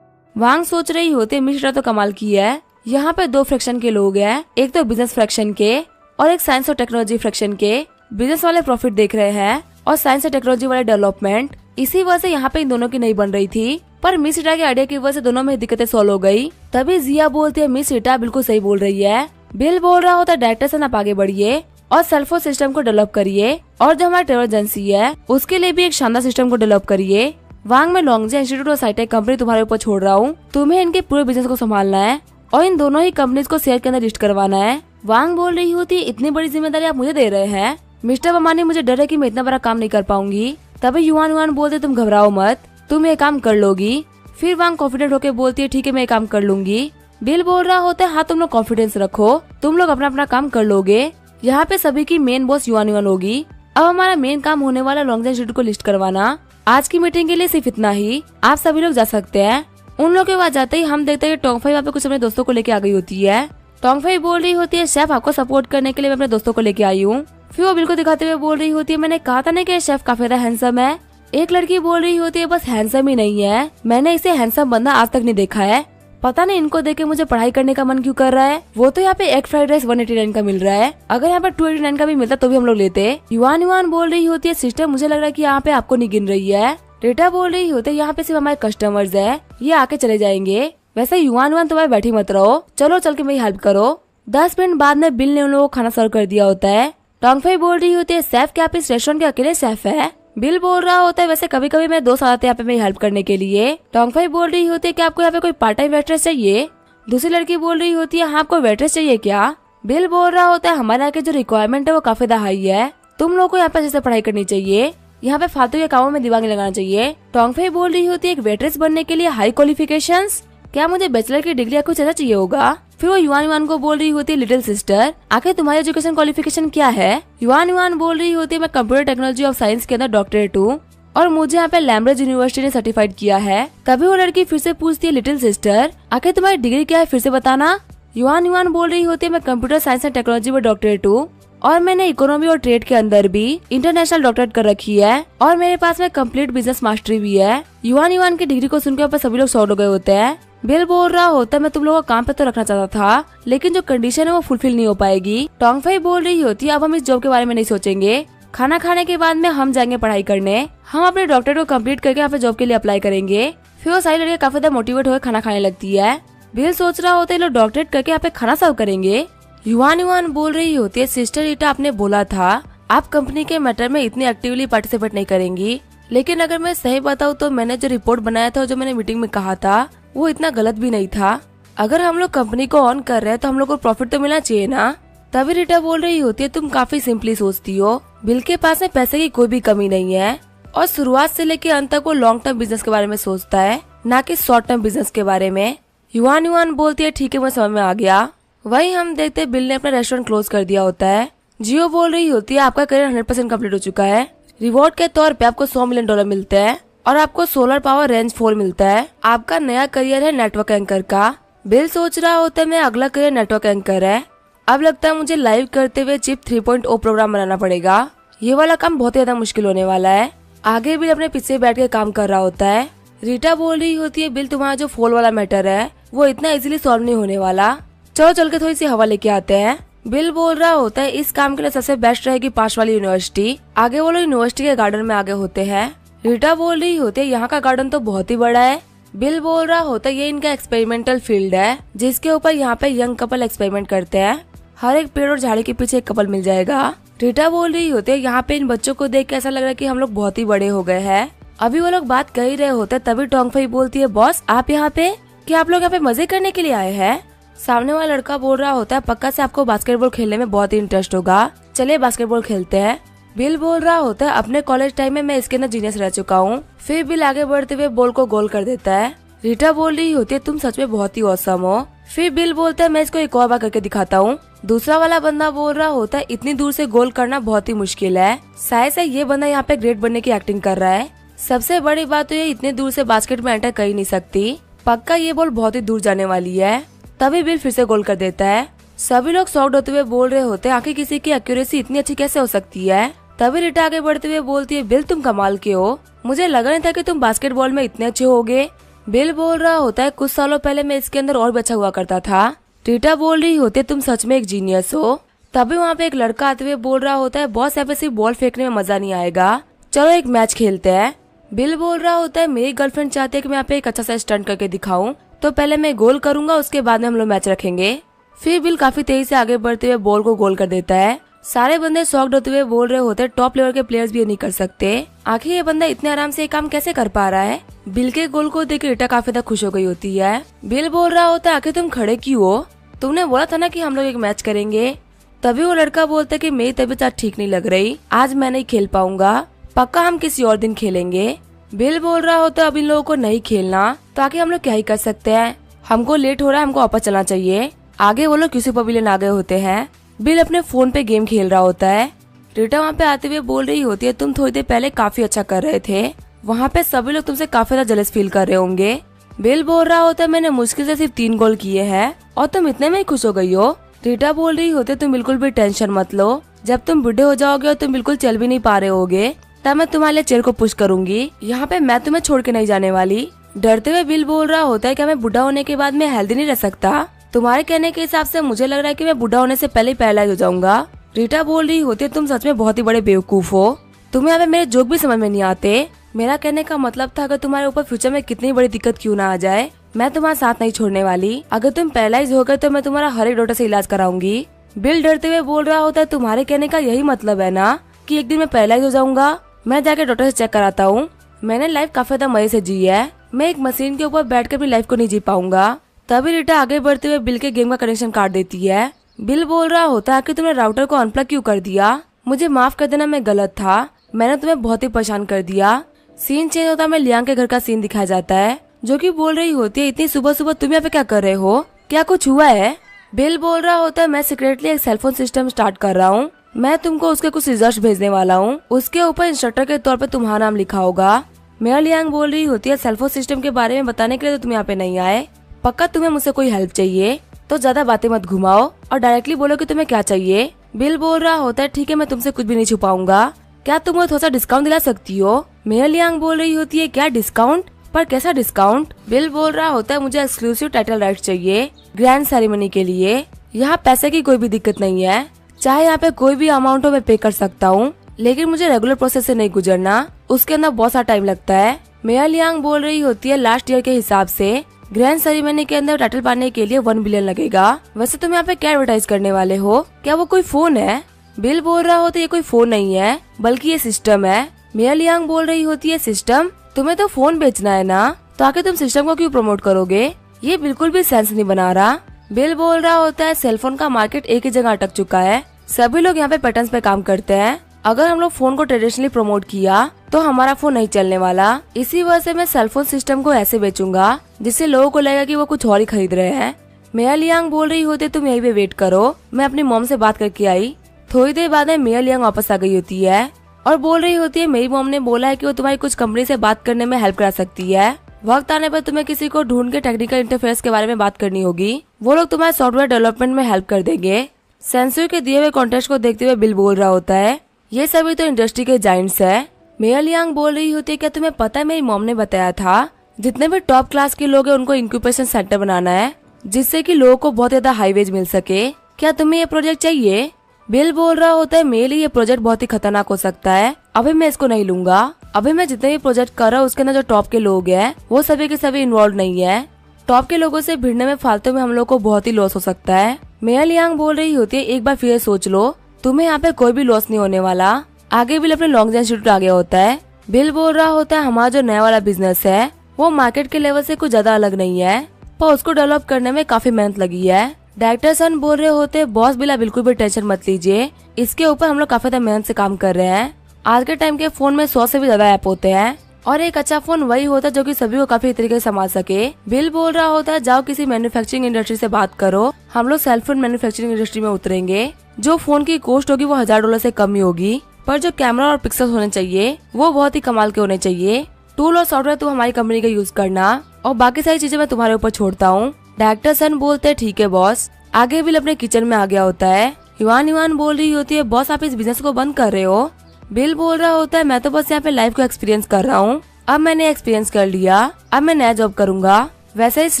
वांग सोच रही होती है मिश्रा तो कमाल की है, यहाँ पे 2 फ्रैक्शन के लोग हैं, एक तो बिजनेस फ्रैक्शन के और एक साइंस और टेक्नोलॉजी फ्रैक्शन के। बिजनेस वाले प्रॉफिट देख रहे हैं और साइंस और टेक्नोलॉजी वाले डेवलपमेंट, इसी वजह से यहाँ पे इन दोनों की नहीं बन रही थी, पर मिस रीटा के आइडिया की वजह से दोनों में दिक्कतें सॉल्व हो गई। तभी जिया बोलती है मिस रीटा बिल्कुल सही बोल रही है। बिल बोल रहा होता है डायरेक्टर सन आप आगे बढ़िए और सेल्फोन सिस्टम को डेवलप करिए और जो हमारा ट्रेवल एजेंसी है उसके लिए भी एक शानदार सिस्टम को डेवलप करिए। वांग में लॉन्गजा इंस्टीट्यूट और साइटेक कंपनी तुम्हारे ऊपर छोड़ रहा हूँ, तुम्हें इनके पूरे बिजनेस को संभालना है और इन दोनों ही कंपनीज को शेयर के अंदर लिस्ट करवाना है। वांग बोल रही होती है इतनी बड़ी जिम्मेदारी आप मुझे दे रहे हैं मिस्टर बमानी, मुझे डर है कि मैं इतना बड़ा काम नहीं कर पाऊंगी। तभी युआन बोलते तुम घबराओ मत, तुम ये काम कर लोगी। फिर वांग कॉन्फिडेंट होकर बोलती है ठीक है मैं ये काम कर लूंगी। बिल बोल रहा होता है हाँ तुम लोग कॉन्फिडेंस रखो, तुम लोग अपना अपना काम कर लोगे। यहाँ पे सभी की मेन बॉस युआन युआन होगी। अब हमारा मेन काम होने वाला लॉन्ग जंप शूट को लिस्ट करवाना। आज की मीटिंग के लिए सिर्फ इतना ही, आप सभी लोग जा सकते हैं। उन लोगों के बाद जाते ही हम देखते हैं कि टोंगफाई वहाँ पे कुछ अपने दोस्तों को लेके आ गई होती है। टोंगफाई बोल रही होती है शेफ आपको सपोर्ट करने के लिए मैं अपने दोस्तों को लेके आई हूँ। फिर वो बिल को दिखाते हुए बोल रही होती है मैंने कहा था ना कि शेफ काफी ज्यादा हैंडसम है। एक लड़की बोल रही होती है बस हैंडसम ही नहीं है, मैंने इसे हैंडसम बंदा आज तक नहीं देखा है। पता नहीं इनको देख के मुझे पढ़ाई करने का मन क्यों कर रहा है। वो तो यहाँ पे एग फ्राइड राइस 189 का मिल रहा है, अगर यहाँ पे 289 का भी मिलता तो भी हम लोग लेते। युआन युआन बोल रही होती है सिस्टर मुझे लग रहा है कि यहाँ पे आपको नहीं गिन रही है। रीटा बोल रही होती है यहाँ पे सिर्फ हमारे कस्टमर्स है, ये आके चले जाएंगे। वैसे युआन युआन तुम्हारे बैठी मत रहो, चलो चल के मेरी हेल्प करो। 10 मिनट बाद में बिल ने उन लोगों को खाना सर्व कर दिया होता है। टोंगफाई बोल रही होती है शेफ क्या आप इस रेस्टोरेंट के अकेले शेफ है। बिल बोल रहा होता है वैसे कभी कभी मेरे दोस्त आते हैं यहाँ पे मेरी हेल्प करने के लिए। टोंगफाई बोल रही होती है कि आपको यहाँ पे कोई पार्ट टाइम वेट्रेस चाहिए। दूसरी लड़की बोल रही होती है हाँ आपको वेट्रेस चाहिए क्या। बिल बोल रहा होता है हमारे यहाँ की जो रिक्वायरमेंट है वो काफी ज्यादा हाई है, तुम लोग को यहाँ पे जैसे पढ़ाई करनी चाहिए, यहाँ पे फालतू के कामों में दिमाग नहीं लगाना चाहिए। टोंगफाई बोल रही होती है एक वेट्रेस बनने के लिए हाई क्वालिफिकेशंस, क्या मुझे बैचलर की डिग्री या कुछ ऐसा चाहिए होगा। फिर वो युआन युआन को बोल रही होती है लिटिल सिस्टर आखिर तुम्हारी एजुकेशन क्वालिफिकेशन क्या है। युआन युआन बोल रही होती है मैं कंप्यूटर टेक्नोलॉजी ऑफ साइंस के अंदर डॉक्टरेट हूँ और मुझे यहाँ पे लैम्ब्रिज यूनिवर्सिटी ने सर्टिफाइड किया है। तभी वो लड़की फिर से पूछती है लिटिल सिस्टर आखिर तुम्हारी डिग्री क्या है फिर से बताना। युआन युआन बोल रही होती है मैं कंप्यूटर साइंस एंड टेक्नोलॉजी में डॉक्टरेट हूँ और मैंने इकोनॉमी और ट्रेड के अंदर भी इंटरनेशनल डॉक्टरेट कर रखी है और मेरे पास में कंप्लीट बिजनेस मास्टरी भी है। युआन युआन की डिग्री को सुनकर सभी लोग शॉक हो गए होते हैं। बिल बोल रहा होता है मैं तुम लोगों को काम पे तो रखना चाहता था लेकिन जो कंडीशन है वो फुलफिल नहीं हो पाएगी। टोंगफाई बोल रही होती है अब हम इस जॉब के बारे में नहीं सोचेंगे, खाना खाने के बाद में हम जाएंगे पढ़ाई करने, हम अपने डॉक्टरेट को कंप्लीट करके यहाँ पे जॉब के लिए अप्लाई करेंगे। फिर वो सारी लड़कियां काफी ज्यादा मोटिवेट होकर खाना खाने लगती है। बिल सोच रहा होता है लोग डॉक्टरेट करके यहाँ पे खाना सर्व करेंगे। युआन युआन बोल रही होती है सिस्टर रीटा आपने बोला था आप कंपनी के मैटर में इतनी एक्टिवली पार्टिसिपेट नहीं करेंगी, लेकिन अगर मैं सही बताऊँ तो मैंने जो रिपोर्ट बनाया था जो मैंने मीटिंग में कहा था वो इतना गलत भी नहीं था। अगर हम लोग कंपनी को ऑन कर रहे हैं तो हम लोग को प्रॉफिट तो मिलना चाहिए ना। तभी रीटा बोल रही होती है तुम काफी सिंपली सोचती हो, बिल के पास में पैसे की कोई भी कमी नहीं है और शुरुआत से लेके अंत तक वो लॉन्ग टर्म बिजनेस के बारे में सोचता है ना कि शॉर्ट टर्म बिजनेस के बारे में। युआन युआन बोलती है ठीक है मुझे समझ में आ गया। वही हम देखते हैं बिल ने अपना रेस्टोरेंट क्लोज कर दिया होता है। जियो बोल रही होती है आपका करियर 100% कम्प्लीट हो चुका है, रिवॉर्ड के तौर पे आपको $100 मिलियन मिलते हैं और आपको सोलर पावर रेंज 4 मिलता है। आपका नया करियर है नेटवर्क एंकर का। बिल सोच रहा होता है मैं अगला करियर नेटवर्क एंकर है, अब लगता है मुझे लाइव करते हुए चिप 3.0 प्रोग्राम बनाना पड़ेगा, ये वाला काम बहुत ज्यादा मुश्किल होने वाला है। आगे बिल अपने पीछे बैठ के काम कर रहा होता है। रीटा बोल रही होती है बिल तुम्हारा जो फोल वाला मैटर है वो इतना इजीली सॉल्व नहीं होने वाला, चलो चल के थोड़ी सी हवा लेके आते हैं। बिल बोल रहा होता है इस काम के लिए सबसे बेस्ट रहेगी पास वाली यूनिवर्सिटी। आगे वो लोग यूनिवर्सिटी के गार्डन में आगे होते हैं। रीटा बोल रही होती है यहाँ का गार्डन तो बहुत ही बड़ा है। बिल बोल रहा होता है ये इनका एक्सपेरिमेंटल फील्ड है जिसके ऊपर यहाँ पे यंग कपल एक्सपेरिमेंट करते हैं, हर एक पेड़ और झाड़ी के पीछे एक कपल मिल जाएगा। रीटा बोल रही होती है यहाँ पे इन बच्चों को देख के ऐसा लग रहा है कि हम लोग बहुत ही बड़े हो गए हैं। अभी वो लोग बात कर ही रहे होते तभी टोंगफाई बोलती है बॉस आप यहाँ पे, क्या आप लोग यहाँ पे मजे करने के लिए आए हैं। सामने वाला लड़का बोल रहा होता है पक्का से आपको बास्केटबॉल खेलने में बहुत ही इंटरेस्ट होगा, चलिए बास्केटबॉल खेलते हैं। बिल बोल रहा होता है अपने कॉलेज टाइम में मैं इसके अंदर जीनियस रह चुका हूँ। फिर बिल आगे बढ़ते हुए बॉल को गोल कर देता है। रीटा बोल रही होती है तुम सच में बहुत ही औसम हो। फिर बिल बोलता है मैं इसको एक और बार करके दिखाता हूँ। दूसरा वाला बंदा बोल रहा होता है इतनी दूर से गोल करना बहुत ही मुश्किल है, शायद से ये बंदा यहाँ पे ग्रेट बनने की एक्टिंग कर रहा है। सबसे बड़ी बात तो ये इतने दूर से बास्केट में एंटर कर ही नहीं सकती, पक्का ये बॉल बहुत ही दूर जाने वाली है। तभी बिल फिर से गोल कर देता है। सभी लोग शॉक्ड होते हुए बोल रहे होते हैं आखिर किसी की एक्यूरेसी इतनी अच्छी कैसे हो सकती है। तभी रीटा आगे बढ़ते हुए बोलती है बिल तुम कमाल के हो, मुझे लगा नहीं था कि तुम बास्केटबॉल में इतने अच्छे होगे। बिल बोल रहा होता है कुछ सालों पहले मैं इसके अंदर और भी अच्छा हुआ करता था। रीटा बोल रही होती है तुम सच में एक जीनियस हो। तभी वहाँ पे एक लड़का आते हुए बोल रहा होता है बॉस यहाँ पे सिर्फ बॉल फेंकने में मजा नहीं आएगा, चलो एक मैच खेलते हैं। बिल बोल रहा होता है मेरी गर्लफ्रेंड चाहती है कि मैं यहाँ पे एक अच्छा सा स्टंट करके दिखाऊं, तो पहले मैं गोल करूंगा उसके बाद में हम लोग मैच रखेंगे। फिर बिल काफी तेजी से आगे बढ़ते हुए बॉल को गोल कर देता है। सारे बंदे शॉक्ड होते हुए बोल रहे होते टॉप लेवल के प्लेयर्स भी ये नहीं कर सकते, आखिर ये बंदा इतने आराम से ये काम कैसे कर पा रहा है। बिल के गोल को देख रीटा काफी ज्यादा खुश हो गई होती है। बिल बोल रहा होता है आखिर तुम खड़े क्यों हो, तुमने बोला था ना कि हम लोग एक मैच करेंगे। तभी वो लड़का बोलता है कि मेरी तबीयत आज ठीक नहीं लग रही, आज मैं नहीं खेल पाऊंगा, पक्का हम किसी और दिन खेलेंगे। बिल बोल रहा होता है अब इन लोगों को नहीं खेलना तो आगे हम लोग क्या ही कर सकते हैं, हमको लेट हो रहा है, हमको वापस चलना चाहिए। आगे वो लोग किसी पवेलियन आ गए होते हैं। बिल अपने फोन पे गेम खेल रहा होता है। रीटा वहाँ पे आते हुए बोल रही होती है, तुम थोड़ी देर पहले काफी अच्छा कर रहे थे, वहाँ पे सभी लोग तुमसे काफी ज्यादा जेलस फील कर रहे होंगे। बिल बोल रहा होता है, मैंने मुश्किल से सिर्फ 3 गोल किए हैं और तुम इतने में ही खुश हो गई हो। रीटा बोल रही होती है, तुम बिल्कुल भी टेंशन मत लो, जब तुम बूढ़े हो जाओगे और तुम बिल्कुल चल भी नहीं पा रहे होगे तब मैं तुम्हारे लिए चेयर को पुश करूंगी। यहाँ पे मैं तुम्हें छोड़ के नहीं जाने वाली। डरते हुए बिल बोल रहा होता है, क्या मैं बूढ़ा होने के बाद मैं हेल्दी नहीं रह सकता? तुम्हारे कहने के हिसाब से मुझे लग रहा है कि मैं बूढ़ा होने से पहले ही पैरालाइज हो जाऊंगा। रीटा बोल रही होती है, तुम सच में बहुत ही बड़े बेवकूफ हो, तुम्हें यहाँ पे मेरे जोक भी समझ में नहीं आते। मेरा कहने का मतलब था, अगर तुम्हारे ऊपर फ्यूचर में कितनी बड़ी दिक्कत क्यों ना आ जाए, मैं तुम्हारा साथ नहीं छोड़ने वाली। अगर तुम पैरालाइज हो गए तो मैं तुम्हारा हर एक डॉक्टर से इलाज कराऊंगी। बिल डरते हुए बोल रहा होता है, तुम्हारे कहने का यही मतलब है ना कि एक दिन मैं पैरालाइज हो जाऊंगा? मैं जाके डॉक्टर से चेक कराता हूँ। मैंने लाइफ काफी ज्यादा मजे से जी है, मैं एक मशीन के ऊपर बैठकर अपनी लाइफ को नहीं जी पाऊंगा। तभी रीटा आगे बढ़ते हुए बिल के गेम का कनेक्शन काट देती है। बिल बोल रहा होता है कि तुमने राउटर को अनप्लग क्यों कर दिया? मुझे माफ कर देना, मैं गलत था, मैंने तुम्हें बहुत ही परेशान कर दिया। सीन चेंज होता है, लियांग के घर का सीन दिखाया जाता है, जो कि बोल रही होती है, इतनी सुबह सुबह तुम यहाँ पे क्या कर रहे हो, क्या कुछ हुआ है? बिल बोल रहा होता है, मैं सीक्रेटली एक सेलफोन सिस्टम स्टार्ट कर रहा हूँ, मैं तुमको उसके कुछ रिजल्ट भेजने वाला हूँ, उसके ऊपर इंस्ट्रक्टर के तौर पर तुम्हारा नाम लिखा होगा। मेरा लियांग बोल रही होती है, सेलफोन सिस्टम के बारे में बताने के लिए तो तुम यहाँ पे नहीं आए, पक्का तुम्हें मुझसे कोई हेल्प चाहिए तो ज्यादा बातें मत घुमाओ और डायरेक्टली बोलो कि तुम्हें क्या चाहिए। बिल बोल रहा होता है, ठीक है, मैं तुमसे कुछ भी नहीं छुपाऊंगा, क्या तुम मुझे थोड़ा सा डिस्काउंट दिला सकती हो? मेरा लियांग बोल रही होती है, क्या डिस्काउंट? पर कैसा डिस्काउंट? बिल बोल रहा होता है, मुझे एक्सक्लूसिव टाइटल राइट चाहिए ग्रैंड सेरेमनी के लिए। यहाँ पैसे की कोई भी दिक्कत नहीं है, चाहे यहाँ पे कोई भी अमाउंट हो मैं पे कर सकता हूँ, लेकिन मुझे रेगुलर प्रोसेस से नहीं गुजरना, उसके अंदर बहुत सारा टाइम लगता है। मेरा लियांग बोल रही होती है, लास्ट ईयर के हिसाब से ग्रैंड सेरेमनी के अंदर टाइटल पाने के लिए 1 बिलियन लगेगा। वैसे तुम यहाँ पे क्या एडवर्टाइज करने वाले हो, क्या वो कोई फोन है? बिल बोल रहा होता है, ये कोई फोन नहीं है बल्कि ये सिस्टम है। मेरा लियांग बोल रही होती है, सिस्टम? तुम्हें तो फोन बेचना है ना, तो आके तुम सिस्टम को क्यों प्रमोट करोगे? ये बिल्कुल भी सेंस नहीं बना रहा। बिल बोल रहा होता है, सेलफोन का मार्केट एक ही जगह अटक चुका है, सभी लोग यहाँ पे पैटर्न्स पे काम करते हैं, अगर हम लोग फोन को ट्रेडिशनली प्रमोट किया तो हमारा फोन नहीं चलने वाला। इसी वजह से मैं सेलफोन सिस्टम को ऐसे बेचूंगा जिससे लोगों को लगेगा कि वो कुछ और ही खरीद रहे हैं। मेरा लियांग बोल रही होती है, तुम यहीं पे वेट करो, मैं अपनी मॉम से बात करके आई। थोड़ी देर बाद मेरा लियांग वापस आ गई होती है और बोल रही होती है, मेरी मॉम ने बोला है कि वो तुम्हारी कुछ कंपनी से बात करने में हेल्प करा सकती है, वक्त आने पर तुम्हें किसी को ढूंढ के टेक्निकल इंटरफेस के बारे में बात करनी होगी, वो लोग तुम्हारे सॉफ्टवेयर डेवलपमेंट में हेल्प कर देंगे। सेंसर के दिए हुए कॉन्टेस्ट को देखते हुए बिल बोल रहा होता है, ये सभी तो इंडस्ट्री के जाइंट्स है। मेरा लियांग बोल रही होती है, क्या तुम्हें पता है, मेरी मॉम ने बताया था जितने भी टॉप क्लास के लोग हैं उनको इंक्यूबेशन सेंटर बनाना है, जिससे कि लोगों को बहुत ज्यादा हाई वेज मिल सके, क्या तुम्हें ये प्रोजेक्ट चाहिए? बिल बोल रहा होता है, मेरे लिए ये प्रोजेक्ट बहुत ही खतरनाक हो सकता है, अभी मैं इसको नहीं लूंगा, अभी मैं जितने भी प्रोजेक्ट कर रहा हूँ उसके अंदर जो टॉप के लोग हैं वो सभी के सभी इन्वॉल्व नहीं है, टॉप के लोगों से भिड़ने में फालतू में हम लोग को बहुत ही लॉस हो सकता है। मेरा लियांग बोल रही होती है, एक बार फिर सोच लो, तुम्हें यहाँ पे कोई भी लॉस नहीं होने वाला। आगे बिल अपने लॉन्ग इंस्टीट्यूट आ गया होता है। बिल बोल रहा होता है, हमारा जो नया वाला बिजनेस है वो मार्केट के लेवल से कुछ ज्यादा अलग नहीं है, पर उसको डेवलप करने में काफी मेहनत लगी है। डायरेक्टर सन बोल रहे होते, बॉस बिला बिल्कुल भी टेंशन मत लीजिए, इसके ऊपर हम लोग काफी ज्यादा मेहनत से काम कर रहे हैं। आज के टाइम के फोन में 100 से भी ज्यादा ऐप होते हैं और एक अच्छा फोन वही होता है जो कि सभी को काफी तरीके से संभाल सके। बिल बोल रहा होता है, जाओ किसी मैन्युफैक्चरिंग इंडस्ट्री से बात करो, हम लोग सेल फोन मैन्युफैक्चरिंग इंडस्ट्री में उतरेंगे, जो फोन की कॉस्ट होगी वो $1000 से कम ही होगी, पर जो कैमरा और पिक्सल होने चाहिए वो बहुत ही कमाल के होने चाहिए। टूल और सॉफ्टवेयर तुम हमारी कंपनी का यूज करना और बाकी सारी चीजें मैं तुम्हारे ऊपर छोड़ता हूँ। डायरेक्टर सन बोलते हैं, ठीक है बॉस। आगे बिल अपने किचन में आ गया होता है। युवान बोल रही होती है, बॉस आप इस बिजनेस को बंद कर रहे हो? बिल बोल रहा होता है, मैं तो बस यहाँ पे लाइफ को एक्सपीरियंस कर रहा हूँ, अब मैंने एक्सपीरियंस कर लिया, अब मैं नया जॉब करूंगा। वैसे इस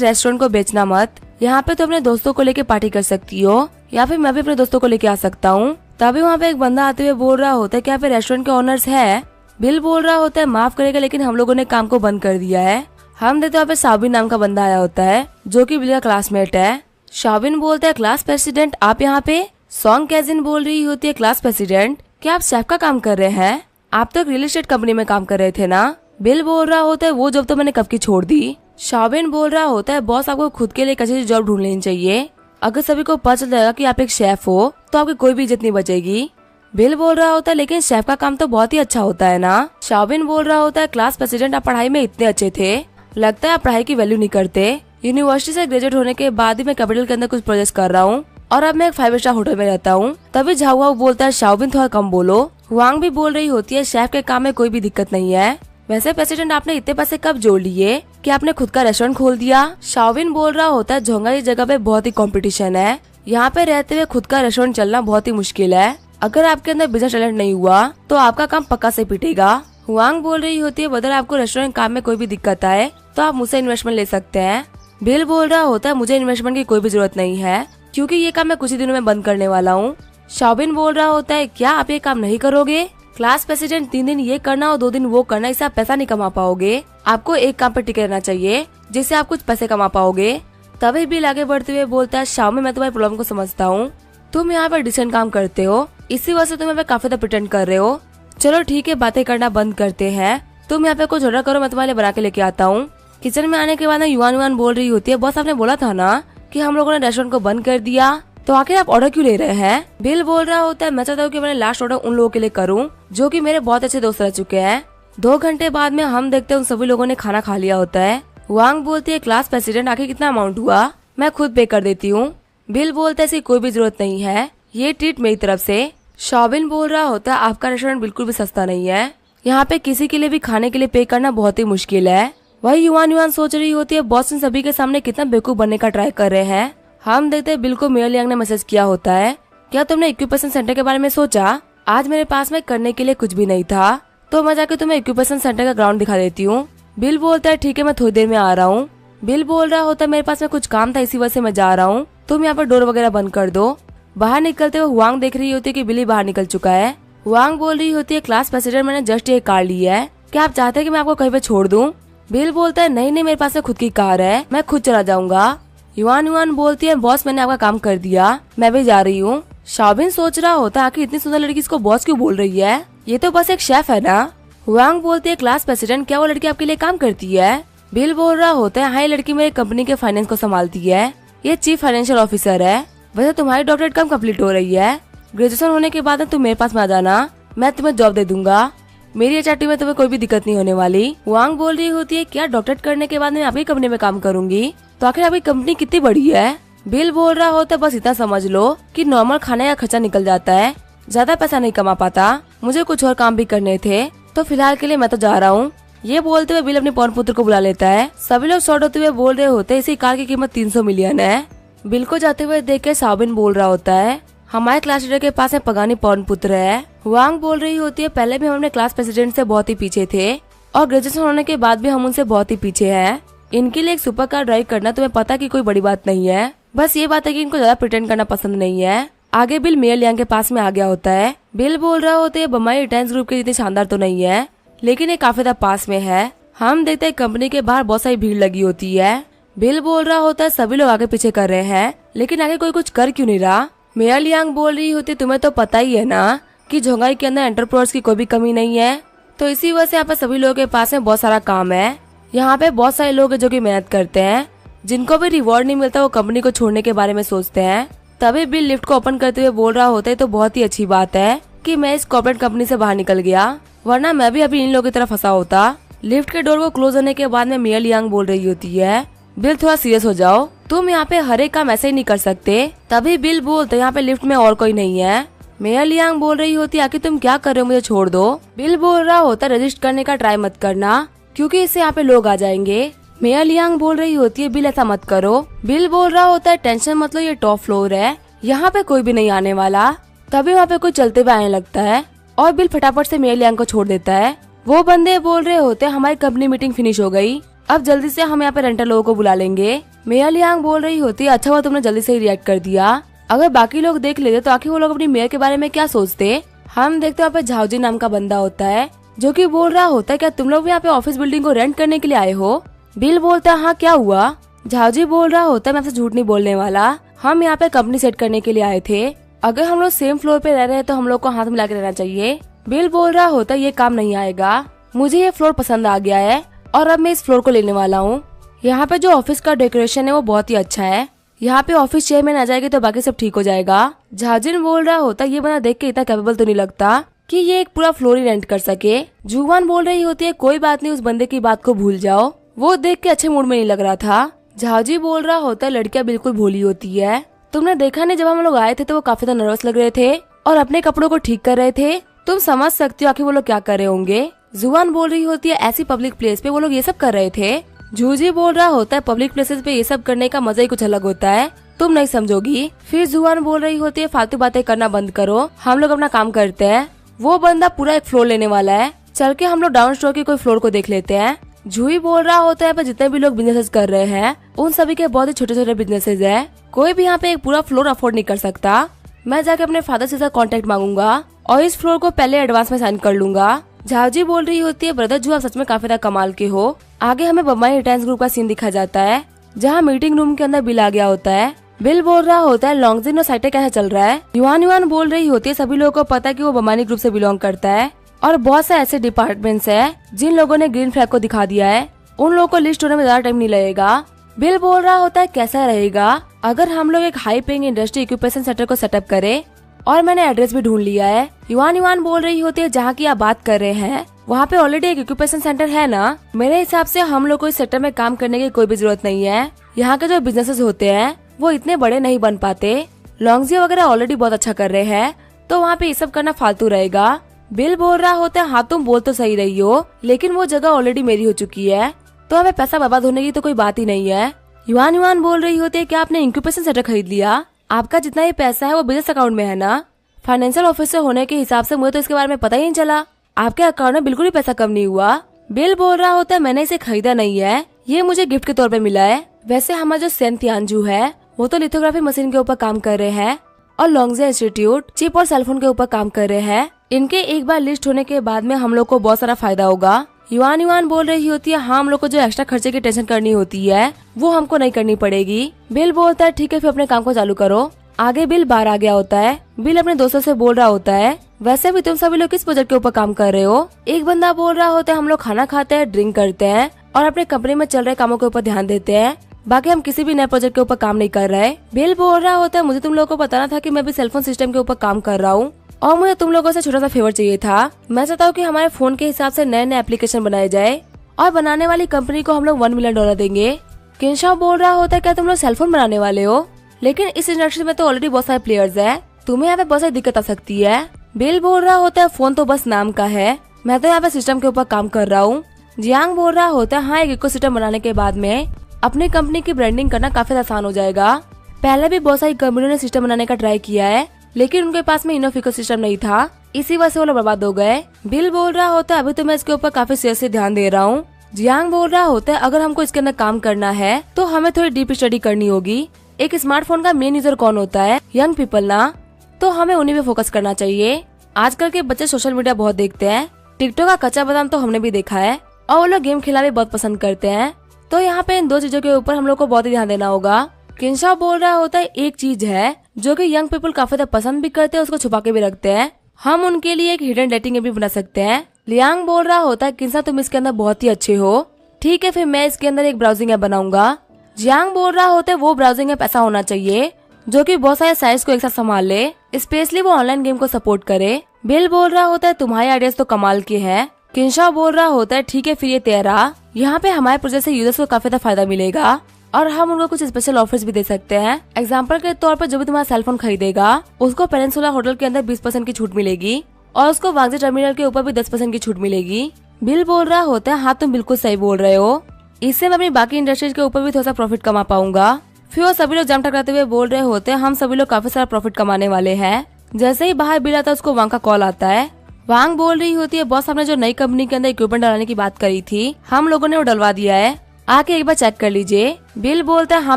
रेस्टोरेंट को बेचना मत, यहाँ पे तो अपने दोस्तों को लेके पार्टी कर सकती हो या फिर मैं भी अपने दोस्तों को लेके आ सकता हूँ। तभी वहाँ पे एक बंदा आते हुए बोल रहा होता है, क्या यहाँ पे रेस्टोरेंट के ओनर्स है? बिल बोल रहा होता है, माफ करेगा लेकिन हम लोगों ने काम को बंद कर दिया है। हम देखते वहाँ पे शाबिन नाम का बंदा आया होता है जो कि बिल का क्लासमेट है। शाबिन बोलता है, क्लास प्रेसिडेंट आप यहाँ पे? सॉन्ग कैजिन बोल रही होती है, क्लास प्रेसिडेंट क्या आप शेफ का काम कर रहे हैं? आप तो रियल एस्टेट कंपनी में काम कर रहे थे ना? बिल बोल रहा होता है, वो जॉब तो मैंने कब की छोड़ दी। शाबिन बोल रहा होता है, बॉस आपको खुद के लिए एक अच्छी जॉब ढूंढ लेनी चाहिए, अगर सभी को पता चल जाएगा कि आप एक शेफ हो तो आपकी कोई भी इज्जत नहीं बचेगी। बिल बोल रहा होता है, लेकिन शेफ का काम तो बहुत ही अच्छा होता है ना? शाबिन बोल रहा होता है, क्लास प्रेसिडेंट आप पढ़ाई में इतने अच्छे थे, लगता है आप पढ़ाई की वैल्यू नहीं करते, यूनिवर्सिटी से ग्रेजुएट होने के बाद ही मैं कैपिटल के अंदर कुछ प्रोजेक्ट कर रहा हूँ और अब मैं एक 5 स्टार होटल में रहता हूँ। तभी झाओ बोलता है शाओबिन थोड़ा कम बोलो। हुआंग भी बोल रही होती है शेफ के काम में कोई भी दिक्कत नहीं है। वैसे प्रेसिडेंट आपने इतने पैसे कब जोड़ लिए कि आपने खुद का रेस्टोरेंट खोल दिया। शाओबिन बोल रहा होता है झोंगा इस जगह पे बहुत ही कंपटीशन है, यहाँ पे रहते हुए खुद का रेस्टोरेंट चलना बहुत ही मुश्किल है। अगर आपके अंदर बिजनेस टैलेंट नहीं हुआ तो आपका काम पक्का से पिटेगा। हुआंग बोल रही होती है बदल आपको रेस्टोरेंट काम में कोई भी दिक्कत आए तो आप मुझसे इन्वेस्टमेंट ले सकते हैं। बिल बोल रहा होता है मुझे इन्वेस्टमेंट की कोई भी जरूरत नहीं है क्योंकि ये काम मैं कुछ ही दिनों में बंद करने वाला हूँ। शाओबिन बोल रहा होता है क्या आप ये काम नहीं करोगे? क्लास प्रेसिडेंट 3 दिन ये करना और 2 दिन वो करना, इससे आप पैसा नहीं कमा पाओगे। आपको एक काम पे टिके रहना चाहिए जिससे आप कुछ पैसे कमा पाओगे। तभी बिल आगे बढ़ते हुए बोलता है शाओमी मैं तुम्हारी प्रॉब्लम को समझता हूँ, तुम यहाँ पर डिसेंट काम करते हो, इसी वजह से तुम यहाँ पे काफी प्रिटेंड कर रहे हो। चलो ठीक है बातें करना बंद करते हैं, तुम यहाँ पे कुछ ऑर्डर करो मैं तुम्हारे लिए बना के लेके आता हूँ। किचन में आने के बाद युवान बोल रही होती है बॉस आपने बोला था ना कि हम लोगों ने रेस्टोरेंट को बंद कर दिया, तो आखिर आप ऑर्डर क्यों ले रहे हैं? बिल बोल रहा होता है मैं चाहता हूँ कि मैंने लास्ट ऑर्डर उन लोगों के लिए करूँ जो कि मेरे बहुत अच्छे दोस्त रह चुके हैं। 2 घंटे बाद में हम देखते हैं उन सभी लोगों ने खाना खा लिया होता है। वांग बोलती है क्लास प्रेसिडेंट आखिर कितना अमाउंट हुआ, मैं खुद पे कर देती हूँ। बिल बोलता है इसकी कोई भी जरूरत नहीं है, ये ट्रीट मेरी तरफ से। शाओबिन बोल रहा होता है आपका रेस्टोरेंट बिल्कुल भी सस्ता नहीं है, यहाँ पे किसी के लिए भी खाने के लिए पे करना बहुत ही मुश्किल है। वही युवान सोच रही होती है बॉस इन सभी के सामने कितना बेवकूफ बनने का ट्राई कर रहे हैं। हम देखते हैं बिल को मेयर लियांग ने मैसेज किया होता है क्या तुमने इक्विपेशन सेंटर के बारे में सोचा? आज मेरे पास में करने के लिए कुछ भी नहीं था तो मैं जाके तुम्हें इक्विपेशन सेंटर का ग्राउंड दिखा देती हूँ। बिल बोलता है ठीक है मैं थोड़ी देर में आ रहा हूँ। बिल बोल रहा होता है मेरे पास में कुछ काम था इसी वजह से मैं जा रहा हूँ, तुम यहाँ पर डोर वगैरह बंद कर दो। बाहर निकलते हुए हुआंग देख रही होती है कि बिली बाहर निकल चुका है। हुआंग बोल रही होती है क्लास प्रेसिडेंट मैंने जस्ट ये कार ली है, क्या आप चाहते हैं कि मैं आपको कहीं पे छोड़ दूं? बिल बोलता है नहीं मेरे पास में खुद की कार है, मैं खुद चला जाऊंगा। युवान बोलती है बॉस मैंने आपका काम कर दिया, मैं भी जा रही हूँ। शाओबिन सोच रहा होता है आखिर इतनी सुंदर लड़की इसको बॉस क्यों बोल रही है, ये तो बस एक शेफ है ना। हुआंग बोलती है क्लास प्रेसिडेंट क्या वो लड़की आपके लिए काम करती है? बिल बोल रहा होता है हाँ ये लड़की मेरे कंपनी के फाइनेंस को संभालती है, ये चीफ फाइनेंशियल ऑफिसर है। वैसे तुम्हारी डॉक्टरेट कब कम्प्लीट हो रही है? ग्रेजुएशन होने के बाद तुम मेरे पास में आ जाना, मैं तुम्हें जॉब दे दूंगा, मेरी एचआरटी में तुम्हें कोई भी दिक्कत नहीं होने वाली। वांग बोल रही होती है क्या डॉक्टरेट करने के बाद मैं आपकी कंपनी में काम करूंगी, तो आखिर आपकी कंपनी कितनी बड़ी है? बिल बोल रहा होता है बस इतना समझ लो कि नॉर्मल खाने का खर्चा निकल जाता है, ज्यादा पैसा नहीं कमा पाता, मुझे कुछ और काम भी करने थे तो फिलहाल के लिए मैं तो जा रहा हूँ। ये बोलते हुए बिल अपने पौन पुत्र को बुला लेता है। सभी लोग शॉर्ट होते हुए बोल रहे होते इसी कार की कीमत 300 मिलियन है। बिल को जाते हुए देख के शाओबिन बोल रहा होता है हमारे क्लास लीडर के पास में पगानी पौन पुत्र है। वांग बोल रही होती है पहले भी हम अपने क्लास प्रेसिडेंट से बहुत ही पीछे थे और ग्रेजुएशन होने के बाद भी हम उनसे बहुत ही पीछे हैं। इनके लिए एक सुपर कार ड्राइव करना तुम्हें पता कि कोई बड़ी बात नहीं है, बस ये बात है कि इनको ज्यादा प्रिटेंड करना पसंद नहीं है। आगे बिल मेयर लियांग के पास में आ गया होता है। बिल बोल रहा होता है बम्बई रिटेंस ग्रुप के जितनी शानदार तो नहीं है लेकिन ये काफी ज्यादा पास में है। हम देखते हैं कंपनी के बाहर बहुत सारी भीड़ लगी होती है। बिल बोल रहा होता है सभी लोग आगे पीछे कर रहे हैं लेकिन आगे कोई कुछ कर क्यों नहीं रहा? मेयर लियांग बोल रही होती तुम्हें तो पता ही है ना कि झोंगाई के अंदर एंटरप्रेन्योर्स की कोई भी कमी नहीं है, तो इसी वजह से यहाँ पे सभी लोगों के पास में बहुत सारा काम है। यहाँ पे बहुत सारे लोग हैं जो कि मेहनत करते हैं, जिनको भी रिवॉर्ड नहीं मिलता वो कंपनी को छोड़ने के बारे में सोचते हैं। तभी बिल लिफ्ट को ओपन करते हुए बोल रहा होता है तो बहुत ही अच्छी बात है कि मैं इस कॉर्पोरेट कंपनी से बाहर निकल गया, वरना मैं भी अभी इन लोगों की तरफ फंसा होता। लिफ्ट के डोर को क्लोज होने के बाद में मेयर लियांग बोल रही होती है बिल थोड़ा सीरियस हो जाओ, तुम यहाँ पे हर एक काम ऐसे ही नहीं कर सकते। तभी बिल बोलते यहाँ पे लिफ्ट में और कोई नहीं है। मेयर लियांग बोल रही होती आखिर तुम क्या कर रहे हो, मुझे छोड़ दो। बिल बोल रहा होता रजिस्टर करने का ट्राई मत करना क्योंकि इससे यहाँ पे लोग आ जाएंगे। मेयर लियांग बोल रही होती है बिल ऐसा मत करो। बिल बोल रहा होता है टेंशन मत लो, ये टॉप फ्लोर है, यहाँ पे कोई भी नहीं आने वाला। तभी वहाँ पे कोई चलते हुए आने लगता है और बिल फटाफट से मेयर लियांग को छोड़ देता है। वो बंदे बोल रहे होते हमारी कंपनी मीटिंग फिनिश हो गई, अब जल्दी से हम यहाँ पे रेंटर लोगों को बुला लेंगे। मेयर लियांग बोल रही होती है अच्छा हुआ तुमने जल्दी से ही रिएक्ट कर दिया, अगर बाकी लोग देख लेते तो आखिर वो लोग अपनी मेयर के बारे में क्या सोचते। हम देखते हैं यहाँ पे झाओजी नाम का बंदा होता है जो कि बोल रहा होता है क्या तुम लोग भी यहाँ पे ऑफिस बिल्डिंग को रेंट करने के लिए आए हो? बिल बोलता है हाँ क्या हुआ? झाओजी बोल रहा होता है मैं आपसे झूठ नहीं बोलने वाला, हम यहाँ पे कंपनी सेट करने के लिए आए थे, अगर हम लोग सेम फ्लोर पे रह रहे हैं तो हम लोग को हाथ मिला के रहना चाहिए। बिल बोल रहा होता है ये काम नहीं आएगा, मुझे ये फ्लोर पसंद आ गया है और अब मैं इस फ्लोर को लेने वाला हूँ। यहाँ पे जो ऑफिस का डेकोरेशन है वो बहुत ही अच्छा है, यहाँ पे ऑफिस चेयरमैन आ जाएगी तो बाकी सब ठीक हो जाएगा। झाजिन बोल रहा होता ये बंदा देख के इतना कैपेबल तो नहीं लगता कि ये एक पूरा फ्लोर ही रेंट कर सके। जुवान बोल रही होती है कोई बात नहीं, उस बंदे की बात को भूल जाओ, वो देख के अच्छे मूड में नहीं लग रहा था। झाजी बोल रहा होता है लड़कियां बिल्कुल भोली होती है। तुमने देखा नहीं, जब हम लोग आए थे तो वो काफी ज्यादा नर्वस लग रहे थे और अपने कपड़ों को ठीक कर रहे थे। तुम समझ सकते हो आखिर वो लोग क्या कर रहे होंगे। जुआन बोल रही होती है ऐसी पब्लिक प्लेस पे वो लोग ये सब कर रहे थे। जूजी बोल रहा होता है पब्लिक प्लेसेस पे ये सब करने का मजा ही कुछ अलग होता है, तुम नहीं समझोगी। फिर जुआन बोल रही होती है फालतू बातें करना बंद करो, हम लोग अपना काम करते हैं। वो बंदा पूरा एक फ्लोर लेने वाला है, चल के हम लोग डाउन स्टोर के कोई फ्लोर को देख लेते हैं। जूही बोल रहा होता है पर जितने भी लोग बिजनेसेस कर रहे हैं उन सभी के बहुत ही छोटे छोटे बिजनेसेस है, कोई भी यहाँ पे एक पूरा फ्लोर अफोर्ड नहीं कर सकता। मैं जाके अपने फादर से कॉन्टेक्ट मांगूंगा और इस फ्लोर को पहले एडवांस में साइन कर लूंगा। झाजी बोल रही होती है ब्रदर जो आप सच में काफी ज्यादा कमाल के हो। आगे हमें बम्बई रिटर्न्स ग्रुप का सीन दिखा जाता है जहाँ मीटिंग रूम के अंदर बिल आ गया होता है। बिल बोल रहा होता है लॉन्गजिन और साइटे कैसा चल रहा है। युआन बोल रही होती है सभी लोगों को पता है कि वो बम्बानी ग्रुप से बिलोंग करता है और बहुत से ऐसे डिपार्टमेंट्स है जिन लोगों ने ग्रीन फ्लैग को दिखा दिया है, उन लोगों को लिस्ट होने में ज्यादा टाइम नहीं लगेगा। बिल बोल रहा होता है कैसा रहेगा अगर हम लोग एक high paying industry equipment centre को सेटअप करें, और मैंने एड्रेस भी ढूंढ लिया है। युआन बोल रही होती है जहाँ की आप बात कर रहे हैं वहाँ पे ऑलरेडी एक इक्विपमेंट सेंटर है ना। मेरे हिसाब से हम लोग को इस सेक्टर में काम करने की कोई भी जरूरत नहीं है। यहाँ के जो बिजनेसेस होते हैं वो इतने बड़े नहीं बन पाते। लॉन्गजिया वगैरह ऑलरेडी बहुत अच्छा कर रहे हैं तो वहाँ पे ये सब करना फालतू रहेगा। बिल बोल रहा होता है हाँ तुम बोल तो सही रही हो, लेकिन वो जगह ऑलरेडी मेरी हो चुकी है तो हमें पैसा बर्बाद होने की तो कोई बात ही नहीं है। युआन बोल रही होती है क्या आपने इंक्यूबेशन सेंटर खरीद लिया? आपका जितना ही पैसा है वो बिजनेस अकाउंट में है ना? फाइनेंशियल ऑफिसर होने के हिसाब से मुझे तो इसके बारे में पता ही नहीं चला। आपके अकाउंट में बिल्कुल ही पैसा कम नहीं हुआ। बिल बोल रहा होता है मैंने इसे खरीदा नहीं है, ये मुझे गिफ्ट के तौर पे मिला है। वैसे हमारा जो सेन तियानजू है वो तो लिथोग्राफी मशीन के ऊपर काम कर रहे हैं और लॉन्गजिया इंस्टीट्यूट चिप और सेलफोन के ऊपर काम कर रहे हैं। इनके एक बार लिस्ट होने के बाद में हम लोग को बहुत सारा फायदा होगा। युआन बोल रही होती है हाँ हम लोग को जो एक्स्ट्रा खर्चे की टेंशन करनी होती है वो हमको नहीं करनी पड़ेगी। बिल बोलता है ठीक है फिर अपने काम को चालू करो। आगे बिल बाहर आ गया होता है। बिल अपने दोस्तों से बोल रहा होता है वैसे भी तुम सभी लोग किस प्रोजेक्ट के ऊपर काम कर रहे हो? एक बंदा बोल रहा होता है हम लोग खाना खाते हैं, ड्रिंक करते हैं और अपने कंपनी में चल रहे कामों के ऊपर ध्यान देते हैं, बाकी हम किसी भी नए प्रोजेक्ट के ऊपर काम नहीं कर रहे। बिल बोल रहा होता है मुझे तुम लोगों को बताना था कि मैं भी सेलफोन सिस्टम के ऊपर काम कर रहा हूँ और मुझे तुम लोगों से छोटा सा फेवर चाहिए था। मैं चाहता हूँ कि हमारे फोन के हिसाब से नए नए एप्लीकेशन बनाए जाए और बनाने वाली कंपनी को हम लोग $1 मिलियन देंगे। किंशा बोल रहा होता है क्या तुम लोग सेलफोन बनाने वाले हो? लेकिन इस इंडस्ट्री में तो ऑलरेडी बहुत सारे प्लेयर्स है, तुम्हें यहाँ पे बहुत सारी दिक्कत आ सकती है। बिल बोल रहा होता है फोन तो बस नाम का है, मैं तो यहाँ पे सिस्टम के ऊपर काम कर रहा हूँ। जियांग बोल रहा होता है हाँ एक इकोसिस्टम बनाने के बाद में अपनी कंपनी की ब्रांडिंग करना काफी आसान हो जाएगा। पहले भी बहुत सारी कंपनियों ने सिस्टम बनाने का ट्राई किया है लेकिन उनके पास में इनफ इकोसिस्टम नहीं था, इसी वजह से वो लोग बर्बाद हो गए। बिल बोल रहा होता है अभी तो मैं इसके ऊपर काफी सीरियसली ध्यान दे रहा हूँ। जियांग बोल रहा होता है अगर हमको इसके अंदर काम करना है तो हमें थोड़ी डीप स्टडी करनी होगी। एक स्मार्टफोन का मेन यूजर कौन होता है? यंग पीपल ना, तो हमें उन्हीं पे फोकस करना चाहिए। आजकल के बच्चे सोशल मीडिया बहुत देखते हैं, टिकटॉक का कच्चा बादाम तो हमने भी देखा है और वो लोग गेम खेलना भी बहुत पसंद करते हैं, तो यहाँ पे इन दो चीजों के ऊपर हम लोग को बहुत ही ध्यान देना होगा। किंशा बोल रहा होता है एक चीज है जो कि यंग पीपल काफी ज्यादा पसंद भी करते हैं, उसको छुपा के भी रखते हैं, हम उनके लिए एक हिडन डेटिंग भी बना सकते हैं। लियांग बोल रहा होता है किंशा तुम इसके अंदर बहुत ही अच्छे हो, ठीक है फिर मैं इसके अंदर एक ब्राउजिंग ऐप बनाऊंगा। जियांग बोल रहा होता है वो ब्राउजिंग ऐप ऐसा होना चाहिए जो कि बहुत सारे साइट्स को एक साथ संभाल ले, स्पेशली वो ऑनलाइन गेम को सपोर्ट करे। बिल बोल रहा होता है तुम्हारे आइडियाज तो कमाल के हैं। किंशा बोल रहा होता है ठीक है फिर ये तेरा, यहाँ पे हमारे प्रोजेक्ट से यूजर्स को काफी ज्यादा फायदा मिलेगा और हम उनको कुछ स्पेशल ऑफर्स भी दे सकते हैं। एग्जाम्पल के तौर पर जो भी तुम्हारा सेलफोन खरीदेगा उसको पेनिनसुला होटल के अंदर 20% की छूट मिलेगी और उसको वागजे टर्मिनल के ऊपर भी 10% की छूट मिलेगी। बिल बोल रहा होता है हाँ तुम बिल्कुल सही बोल रहे हो, इससे मैं अपनी बाकी इंडस्ट्रीज के ऊपर भी थोड़ा सा प्रॉफिट कमा पाऊंगा। फिर वो सभी लोग जम टकराते हुए बोल रहे होते हैं हम सभी लोग काफी सारा प्रॉफिट कमाने वाले हैं। जैसे ही बाहर बिल आता है उसको वांग का कॉल आता है। वांग बोल रही होती है बॉस हमने जो नई कंपनी के अंदर इक्विपमेंट डालने की बात करी थी हम लोगों ने वो डलवा दिया है, आके एक बार चेक कर लीजिए। बिल बोलता है हाँ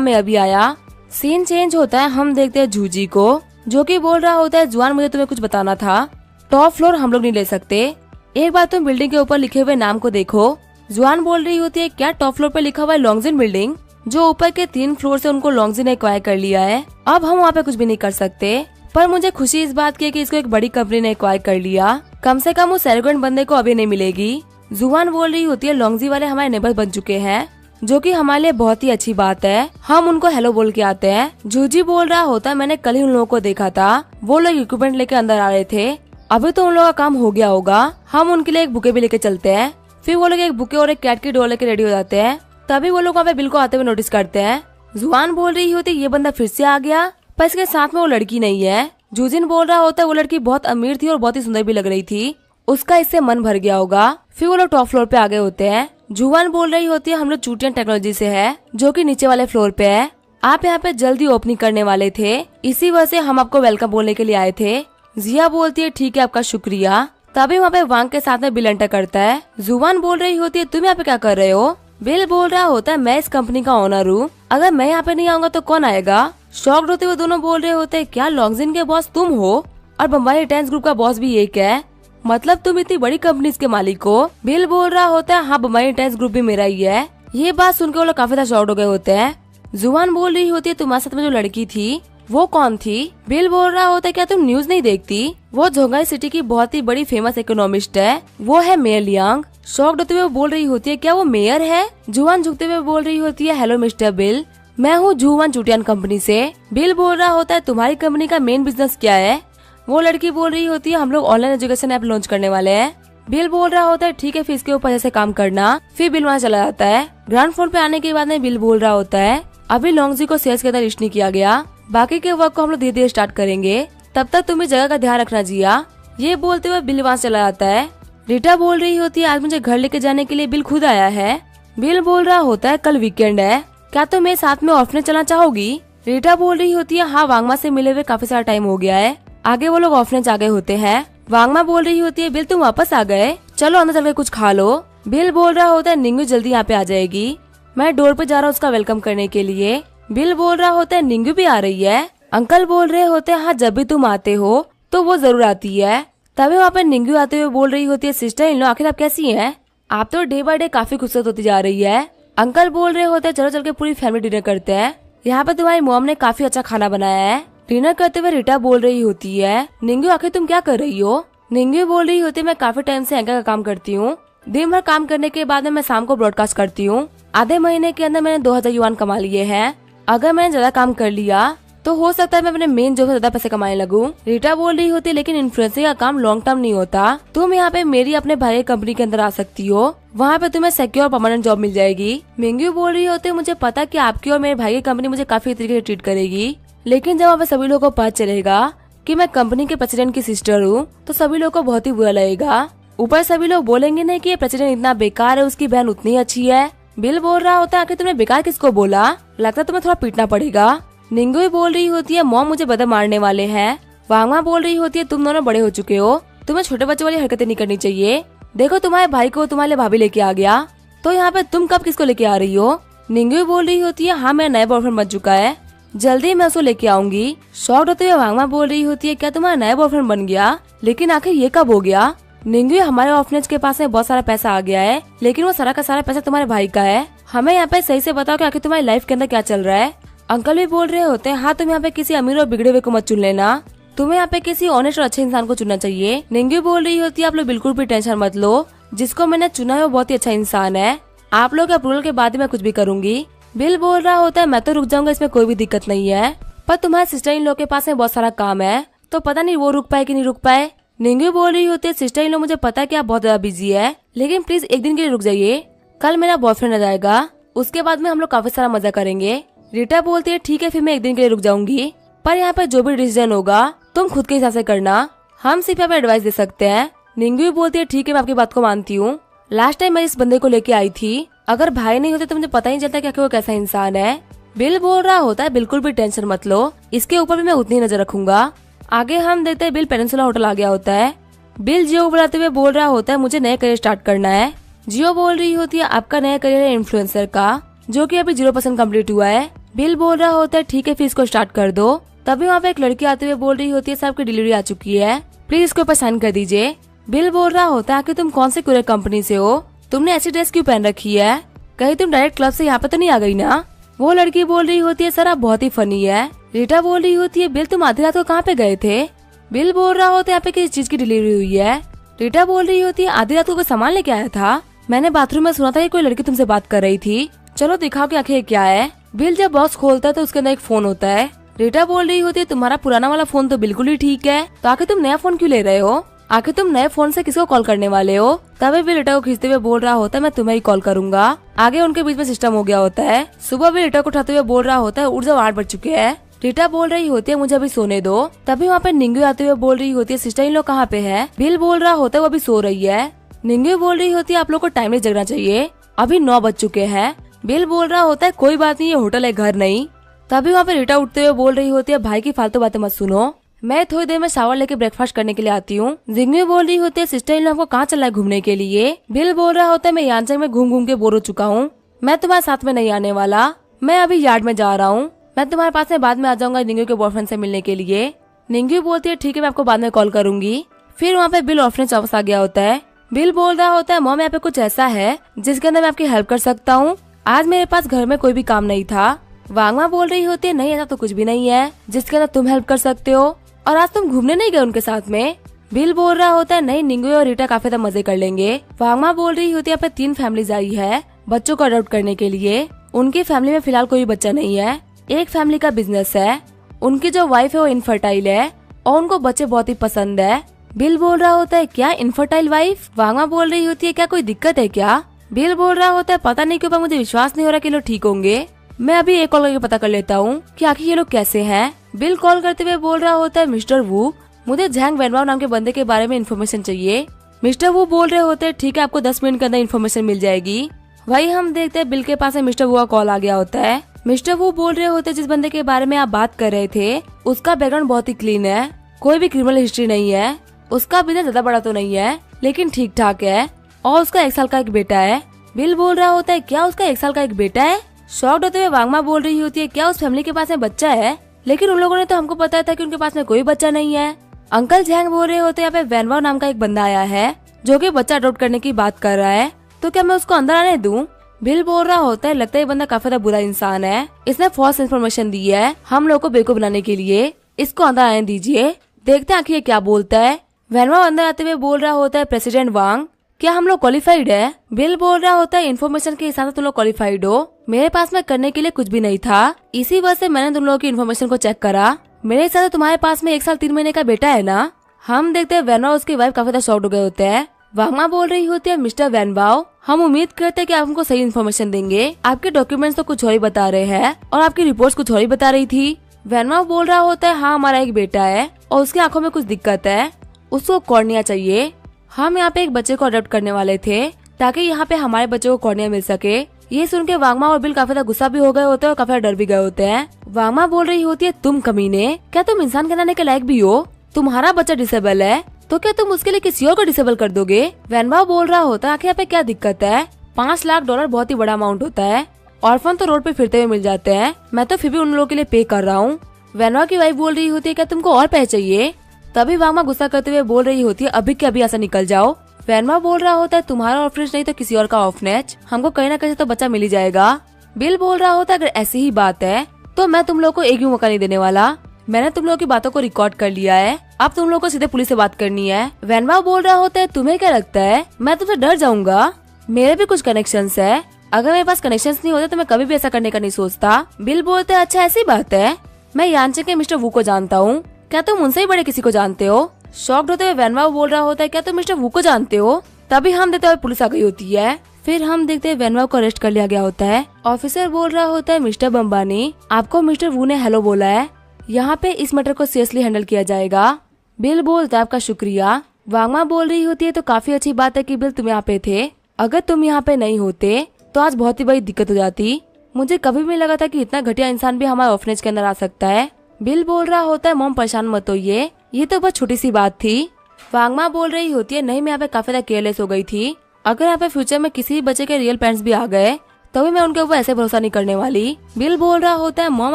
मैं अभी आया। सीन चेंज होता है, हम देखते हैं जूजी को जो कि बोल रहा होता है जुआन मुझे तुम्हें कुछ बताना था, टॉप फ्लोर हम लोग नहीं ले सकते, एक बार तुम बिल्डिंग के ऊपर लिखे हुए नाम को देखो। जुआन बोल रही होती है क्या टॉप फ्लोर पे लिखा हुआ है लॉन्गजिन बिल्डिंग, जो ऊपर के 3 फ्लोर से उनको लॉन्गजिन ने एक्वायर कर लिया है, अब हम वहाँ पे कुछ भी नहीं कर सकते। पर मुझे खुशी इस बात की है कि इसको एक बड़ी कंपनी ने एक्वायर कर लिया, कम से कम उस एरोगेंट बंदे को अभी नहीं मिलेगी। जुआन बोल रही होती है लॉन्गजी वाले हमारे नेबर बन चुके हैं जो कि हमारे लिए बहुत ही अच्छी बात है, हम उनको हेलो बोल के आते हैं। जूजी बोल रहा होता है मैंने कल ही उन लोगों को देखा था, वो लोग इक्विपमेंट लेके अंदर आ रहे थे, अभी तो उन लोगों का काम हो गया होगा, हम उनके लिए एक बुके भी लेके चलते हैं। फिर वो लोग एक बुके और एक कैट की डॉल लेके रेडी हो जाते हैं तभी वो लोग वहाँ पे बिल को आते हुए नोटिस करते हैं। जुआन बोल रही होती ये बंदा फिर से आ गया, पर इसके साथ में वो लड़की नहीं है। जूजिन बोल रहा होता है वो लड़की बहुत अमीर थी और बहुत ही सुंदर भी लग रही थी, उसका इससे मन भर गया होगा। फिर वो लोग टॉप फ्लोर पे आ गए होते हैं। जुआन बोल रही होती है हम लोग चूटियन टेक्नोलॉजी से है, जो कि नीचे वाले फ्लोर पे है। आप यहाँ पे जल्दी ओपनिंग करने वाले थे, इसी वजह से हम आपको वेलकम बोलने के लिए आए थे। जिया बोलती है ठीक है आपका शुक्रिया। तभी वहाँ पे वांग के साथ में बिल एंटर करता है। जुआन बोल रही होती है तुम यहाँ पे क्या कर रहे हो। बिल बोल रहा होता है मैं इस कंपनी का ओनर हूँ, अगर मैं यहाँ पे नहीं आऊंगा तो कौन आएगा। शॉक्ड होते हुए दोनों बोल रहे होते हैं क्या लॉन्गजिन के बॉस तुम हो और बम्बई टेंस ग्रुप का बॉस भी एक है, मतलब तुम इतनी बड़ी कंपनी के मालिक हो। बिल बोल रहा होता है हाँ बम्बई टेंस ग्रुप भी मेरा ही है। ये बात सुनकर वो लोग काफी ज्यादा शॉक्ड हो गए होते हैं। जुआन बोल रही होती है तुम्हारे साथ में जो लड़की थी वो कौन थी। बिल बोल रहा होता है क्या तुम न्यूज नहीं देखती, वो जोंगाई सिटी की बहुत ही बड़ी फेमस इकोनॉमिस्ट है, वो है मेयर लियांग। शॉक्ड होते हुए बोल रही होती है क्या वो मेयर है। जुआन झुकते हुए बोल रही होती है हेलो मिस्टर बिल, मैं हूँ जुआन चूटियन कंपनी से। बिल बोल रहा होता है तुम्हारी कंपनी का मेन बिजनेस क्या है। वो लड़की बोल रही होती है हम लोग ऑनलाइन एजुकेशन ऐप लॉन्च करने वाले हैं। बिल बोल रहा होता है ठीक है फिर इसके ऊपर ऐसे काम करना। फिर बिल वहाँ चला जाता है। ग्राउंड फ्लोर पे आने के बाद में बिल बोल रहा होता है अभी लॉन्गजी को सेल्स के अंदर लिस्ट नहीं किया गया, बाकी के वर्क को हम लोग धीरे धीरे स्टार्ट करेंगे, तब तक तुम इस जगह का ध्यान रखना जिया। ये बोलते हुए बिल वहाँ चला जाता है। रीटा बोल रही होती है आज मुझे घर लेके जाने के लिए बिल खुद आया है। बिल बोल रहा होता है कल वीकेंड है, क्या तुम मेरे साथ में ऑर्फनेज चलना चाहोगी। रीटा बोल रही होती है हाँ वांगमा से मिले हुए काफी सारा टाइम हो गया है। आगे वो लोग ऑर्फनेज आ गए होते हैं। वांगमा बोल रही होती है बिल तुम वापस आ गए, चलो अंदर चल के कुछ खा लो। बिल बोल रहा होता है निंगू जल्दी यहाँ पे आ जाएगी, मैं डोर पे जा रहा हूँ उसका वेलकम करने के लिए। बिल बोल रहा होता है निंगू भी आ रही है। अंकल बोल रहे होते हैं हाँ जब भी तुम आते हो तो वो जरूर आती है। तभी वहाँ पे निंगू आते हुए बोल रही होती है सिस्टर इन लो आखिर आप कैसी हैं, आप तो डे बाय डे काफी खूबसूरत होती जा रही है। अंकल बोल रहे होते हैं चलो चल के पूरी फैमिली डिनर करते हैं, यहाँ पे तुम्हारी मॉम ने काफी अच्छा खाना बनाया है। डिनर करते हुए रीटा बोल रही होती है निंगू आखिर तुम क्या कर रही हो। निंगू बोल रही होती है मैं काफी टाइम से एंकर का काम करती हूँ, दिन भर काम करने के बाद में मैं शाम को ब्रॉडकास्ट करती हूँ। आधे महीने के अंदर मैंने 2000 युआन कमा लिए हैं, अगर मैंने ज्यादा काम कर लिया तो हो सकता है मैं अपने मेन जॉब से ज्यादा पैसे कमाने लगूं। रीटा बोल रही होती है लेकिन इन्फ्लुएंसर का काम लॉन्ग टर्म नहीं होता, तुम यहाँ पे मेरी अपने भाई कंपनी के अंदर आ सकती हो, वहाँ पे तुम्हें सिक्योर परमानेंट जॉब मिल जाएगी। मिंगू बोल रही होती है मुझे पता कि आपकी और मेरे भाई की कंपनी मुझे काफी तरीके से ट्रीट करेगी, लेकिन जब वहाँ पे सभी लोगों को पता चलेगा कि मैं कंपनी के प्रेसिडेंट की सिस्टर हूँ तो सभी लोगों को बहुत ही बुरा लगेगा। ऊपर सभी लोग बोलेंगे नहीं कि ये प्रेसिडेंट इतना बेकार है, उसकी बहन उतनी अच्छी है। बिल बोल रहा होता है आखिर तुमने बेकार किसको बोला, लगता है तुम्हें थोड़ा पीटना पड़ेगा। निंगू बोल रही होती है मॉम मुझे बदर मारने वाले हैं। वांगमा बोल रही होती है तुम दोनों बड़े हो चुके हो, तुम्हें छोटे बच्चों वाली हरकतें नहीं करनी चाहिए। देखो तुम्हारे भाई को तुम्हारे लिए भाभी लेके आ गया, तो यहाँ पे तुम कब किसको लेके आ रही हो। निंगू बोल रही होती है हाँ मेरा नया बॉयफ्रेंड बन चुका है, जल्दी मैं उसको लेके आऊंगी। शॉक्ड होते हुए वांगमा बोल रही होती है क्या तुम्हारा नया बॉयफ्रेंड बन गया, लेकिन आखिर ये कब हो गया। निंगू हमारे ऑर्फनेज के पास में बहुत सारा पैसा आ गया है, लेकिन वो सारा का सारा पैसा तुम्हारे भाई का है, हमें यहाँ पे सही से बताओ कि आखिर तुम्हारी लाइफ के अंदर क्या चल रहा है। अंकल भी बोल रहे होते हैं हाँ तुम यहाँ पे किसी अमीर और बिगड़े हुए को मत चुन लेना, तुम्हें यहाँ पे किसी ऑनेस्ट और अच्छे इंसान को चुनना चाहिए। निंगू बोल रही होती है आप लोग बिल्कुल भी टेंशन मत लो, जिसको मैंने चुना है वो बहुत ही अच्छा इंसान है, आप लोग के अप्रूवल के बाद ही मैं कुछ भी करूंगी। बिल बोल रहा होता है मैं तो रुक जाऊंगा, इसमें कोई भी दिक्कत नहीं है, पर तुम्हारे सिस्टर इन लोग के पास में बहुत सारा काम है तो पता नहीं वो रुक पाए कि नहीं रुक पाए। निंगू बोल रही होती है सिस्टर इन लोग मुझे पता है कि आप बहुत ज्यादा बिजी है, लेकिन प्लीज एक दिन के लिए रुक जाइए, कल मेरा बॉयफ्रेंड आ जाएगा, उसके बाद में हम लोग काफी सारा मजा करेंगे। रीटा बोलती है ठीक है फिर मैं एक दिन के लिए रुक जाऊंगी, पर यहाँ पे जो भी डिसीजन होगा तुम खुद के हिसाब से करना, हम सिर्फ यहाँ पे एडवाइस दे सकते हैं। निंगू बोलती है ठीक है मैं आपकी बात को मानती हूँ, लास्ट टाइम मैं इस बंदे को लेके आई थी, अगर भाई नहीं होते तो मुझे पता ही चलता कि वो कैसा इंसान है। बिल बोल रहा होता है बिल्कुल भी टेंशन मत लो, इसके ऊपर भी मैं उतनी नजर रखूंगा। आगे हम देखते हैं बिल पेनिनसुला होटल आ गया होता है। बिल जियो बुलाते हुए बोल रहा होता है मुझे नया करियर स्टार्ट करना है। जियो बोल रही होती है आपका नया करियर है इन्फ्लुएंसर का, जो कि अभी 0% कम्प्लीट हुआ है। बिल बोल रहा होता है ठीक है फिर इसको स्टार्ट कर दो। तभी वहाँ पे एक लड़की आते हुए बोल रही होती है साहब की डिलीवरी आ चुकी है, प्लीज इसके ऊपर साइन कर दीजिए। बिल बोल रहा होता है कि तुम कौन से कुरियर कंपनी से हो, तुमने ऐसी ड्रेस क्यों पहन रखी है, कहीं तुम डायरेक्ट क्लब से यहाँ पे तो नहीं आ गई ना। वो लड़की बोल रही होती है सर आप बहुत ही फनी है। रीटा बोल रही होती है बिल तुम आधी रात को कहाँ पे गए थे। बिल बोल रहा होता है यहाँ पे किस चीज की डिलीवरी हुई है। रीटा बोल रही होती है आधी रात को कोई सामान लेके आया था, मैंने बाथरूम में सुना था कि कोई लड़की तुमसे बात कर रही थी, चलो दिखाओ कि आखिर क्या है। बिल जब बॉक्स खोलता है तो उसके अंदर एक फोन होता है। रीटा बोल रही होती है तुम्हारा पुराना वाला फोन तो बिल्कुल ही ठीक है, तो आखिर तुम नया फोन क्यों ले रहे हो। आखिर तुम नए फोन से किसको कॉल करने वाले हो? तभी बिल रीटा को खींचते हुए बोल रहा होता है मैं तुम्हें ही कॉल करूंगा। आगे उनके बीच में सिस्टम हो गया होता है। सुबह बिल रीटा को उठाते हुए बोल रहा होता है उठ जाओ 8 बज चुके हैं। रीटा बोल रही होती है मुझे अभी सोने दो। तभी वहाँ पे निंगू आते हुए बोल रही होती है सिस्टर इन लोग कहाँ पे है? बिल बोल रहा होता है वो अभी सो रही है। निंगू बोल रही होती है आप लोग को टाइमली जगना चाहिए, अभी 9 बज चुके हैं। बिल बोल रहा होता है कोई बात नहीं, ये होटल है घर नहीं। तभी वहाँ पे रीटा उठते हुए बोल रही होती है भाई की फालतू बातें मत सुनो, मैं थोड़ी देर में शावर लेके ब्रेकफास्ट करने के लिए आती हूँ। जिंगमी बोल रही होती है सिस्टर इन लोग को कहाँ चलना है घूमने के लिए? बिल बोल रहा होता है मैं यांचंग में घूम घूम के बोर हो चुका हूँ, मैं तुम्हारे साथ में नहीं आने वाला, मैं अभी यार्ड में जा रहा हूँ, मैं तुम्हारे पास में बाद में आ जाऊंगा निंगू के बॉयफ्रेंड से मिलने के लिए। निंगू बोलती है ठीक है मैं आपको बाद में कॉल करूंगी। फिर वहाँ पे बिल ऑर्फनेज वापस आ गया होता है। बिल बोल रहा होता है मॉम यहाँ पे कुछ ऐसा है जिसके अंदर मैं आपकी हेल्प कर सकता हूँ, आज मेरे पास घर में कोई भी काम नहीं था। वांगमा बोल रही होती है नहीं ऐसा तो कुछ भी नहीं है जिसके अंदर तुम हेल्प कर सकते हो, और आज तुम घूमने नहीं गए उनके साथ में? बिल बोल रहा होता है नहीं निंगू और रीटा काफी ज्यादा मजे कर लेंगे। वांगमा बोल रही होती है यहाँ पे 3 फैमिलीज आई है बच्चों को अडॉप्ट करने के लिए, उनकी फैमिली में फिलहाल कोई बच्चा नहीं है, एक फैमिली का बिजनेस है, उनकी जो वाइफ है वो इनफर्टाइल है और उनको बच्चे बहुत ही पसंद है। बिल बोल रहा होता है क्या इनफर्टाइल वाइफ? वांगमा बोल रही होती है क्या कोई दिक्कत है क्या? बिल बोल रहा होता है पता नहीं क्यों पर मुझे विश्वास नहीं हो रहा कि लोग ठीक होंगे, मैं अभी एक कॉल करके पता कर लेता हूँ कि आखिर ये लोग कैसे हैं। बिल कॉल करते हुए बोल रहा होता है मिस्टर वू मुझे झैंग वेनवाओ नाम के बंदे के बारे में इन्फॉर्मेशन चाहिए। मिस्टर वू बोल रहे होते हैं ठीक है आपको 10 मिनट के अंदर इन्फॉर्मेशन मिल जाएगी। वही हम देखते हैं बिल के पास मिस्टर वू का कॉल आ गया होता है। मिस्टर वू बोल रहे होते जिस बंदे के बारे में आप बात कर रहे थे उसका बैकग्राउंड बहुत ही क्लीन है, कोई भी क्रिमिनल हिस्ट्री नहीं है, उसका बिजनेस ज्यादा बड़ा तो नहीं है लेकिन ठीक ठाक है, और उसका 1 साल का एक बेटा है। बिल बोल रहा होता है क्या उसका 1 साल का एक बेटा है? शॉक्ड होते हुए वांगमा बोल रही होती है क्या उस फैमिली के पास में बच्चा है? लेकिन उन लोगों ने तो हमको बताया था कि उनके पास में कोई बच्चा नहीं है। अंकल झैंग बोल रहे होते यहाँ पे वेनवाओ नाम का एक बंदा आया है जो कि बच्चा अडॉप्ट करने की बात कर रहा है, तो क्या मैं उसको अंदर आने दूं? बिल बोल रहा होता है लगता है ये बंदा काफी ज्यादा बुरा इंसान है, इसने फॉल्स इन्फॉर्मेशन दी है हम लोग को बेवकूफ बनाने के लिए, इसको अंदर आने दीजिए, देखते हैं आखिर ये क्या बोलता है। वेनवाओ अंदर आते हुए बोल रहा होता है प्रेसिडेंट वांग क्या हम लोग क्वालिफाइड है? बिल बोल रहा होता है इन्फॉर्मेशन के हिसाब से तुम लोग क्वालिफाइड हो, मेरे पास में करने के लिए कुछ भी नहीं था, इसी वजह से मैंने तुम लोगों की इन्फॉर्मेशन को चेक करा, मेरे हिसाब से तुम्हारे पास में 1 साल 3 महीने का बेटा है ना? हम देखते हैं वेनवाओ उसकी वाइफ काफी ज्यादा शॉक्ड हो गए होते हैं। वांगमा बोल रही होती है मिस्टर वेनवाओ हम उम्मीद करते हैं कि आप हमको सही इन्फॉर्मेशन देंगे, आपके डॉक्यूमेंट्स तो कुछ और ही बता रहे हैं और आपकी रिपोर्ट्स कुछ और ही बता रही थी। वेनवाओ बोल रहा होता है हाँ हमारा एक बेटा है और उसकी आंखों में कुछ दिक्कत है, उसको कॉर्निया चाहिए, हम यहाँ पे एक बच्चे को अडॉप्ट करने वाले थे ताकि यहाँ पे हमारे बच्चे को कॉर्निया मिल सके। ये सुन के वांगमा और बिल काफी ज्यादा गुस्सा भी हो गए होते हैं और काफी ज्यादा डर भी गए होते हैं। वांगमा बोल रही होती है तुम कमीने क्या तुम इंसान कहलाने के लायक भी हो? तुम्हारा बच्चा डिसेबल है तो क्या तुम उसके लिए किसी और को डिसेबल कर दोगे? वेनवाओ बोल रहा होता है आखिर यहाँ पे क्या दिक्कत है, $5 लाख बहुत ही बड़ा अमाउंट होता है, ऑर्फन तो रोड पे फिरते हुए मिल जाते हैं, मैं तो फिर भी उन लोगों के लिए पे कर रहा हूँ। वेनवाओ की वाइफ बोल रही होती है क्या तुमको और पैसे चाहिए? तभी वांगमा गुस्सा करते हुए बोल रही होती है अभी के अभी ऐसा निकल जाओ। वेनवाओ बोल रहा होता है तुम्हारा ऑर्फनेज नहीं तो किसी और का ऑर्फनेज, हमको कहीं ना कहीं तो बच्चा मिल ही जाएगा। बिल बोल रहा होता है अगर ऐसी ही बात है तो मैं तुम लोग को एक भी मौका नहीं देने वाला, मैंने तुम लोगों की बातों को रिकॉर्ड कर लिया है, अब तुम लोग को सीधे पुलिस से बात करनी है। वेनवाओ बोल रहा होता है तुम्हें क्या लगता है मैं तुमसे डर जाऊंगा? मेरे भी कुछ कनेक्शंस है, अगर मेरे पास कनेक्शंस नहीं होते तो मैं कभी भी ऐसा करने का नहीं सोचता। बिल बोलते है अच्छा ऐसी बात है, मैं यांचे के मिस्टर वू को जानता हूँ, क्या तुम उनसे ही बड़े किसी को जानते हो? शॉक्ड होते हुए वेनवाओ बोल रहा होता है क्या तुम मिस्टर वू को जानते हो? तभी हम देखते हुए पुलिस आ गई होती है। फिर हम देखते हैं वेनवाओ को अरेस्ट कर लिया गया होता है। ऑफिसर बोल रहा होता है मिस्टर बम्बानी आपको मिस्टर वू ने हेलो बोला है, यहाँ पे इस मैटर को सीरियसली हैंडल किया जाएगा। बिल बोलता है आपका शुक्रिया। वांगमा बोल रही होती है तो काफी अच्छी बात है कि बिल तुम यहाँ पे थे, अगर तुम यहाँ पे नहीं होते तो आज बहुत ही बड़ी दिक्कत हो जाती, मुझे कभी भी लगा था कि इतना घटिया इंसान भी हमारे ऑर्फनेज के अंदर आ सकता है। बिल बोल रहा होता है मॉम परेशान मत होइए, ये तो बहुत छोटी सी बात थी। वांगमा बोल रही होती है नहीं मैं यहाँ पे काफी ज्यादा केयरलेस हो गई थी, अगर यहाँ पे फ्यूचर में किसी बच्चे के रियल पेरेंट्स भी आ गए तो भी मैं उनके ऊपर ऐसे भरोसा नहीं करने वाली। बिल बोल रहा होता है मॉम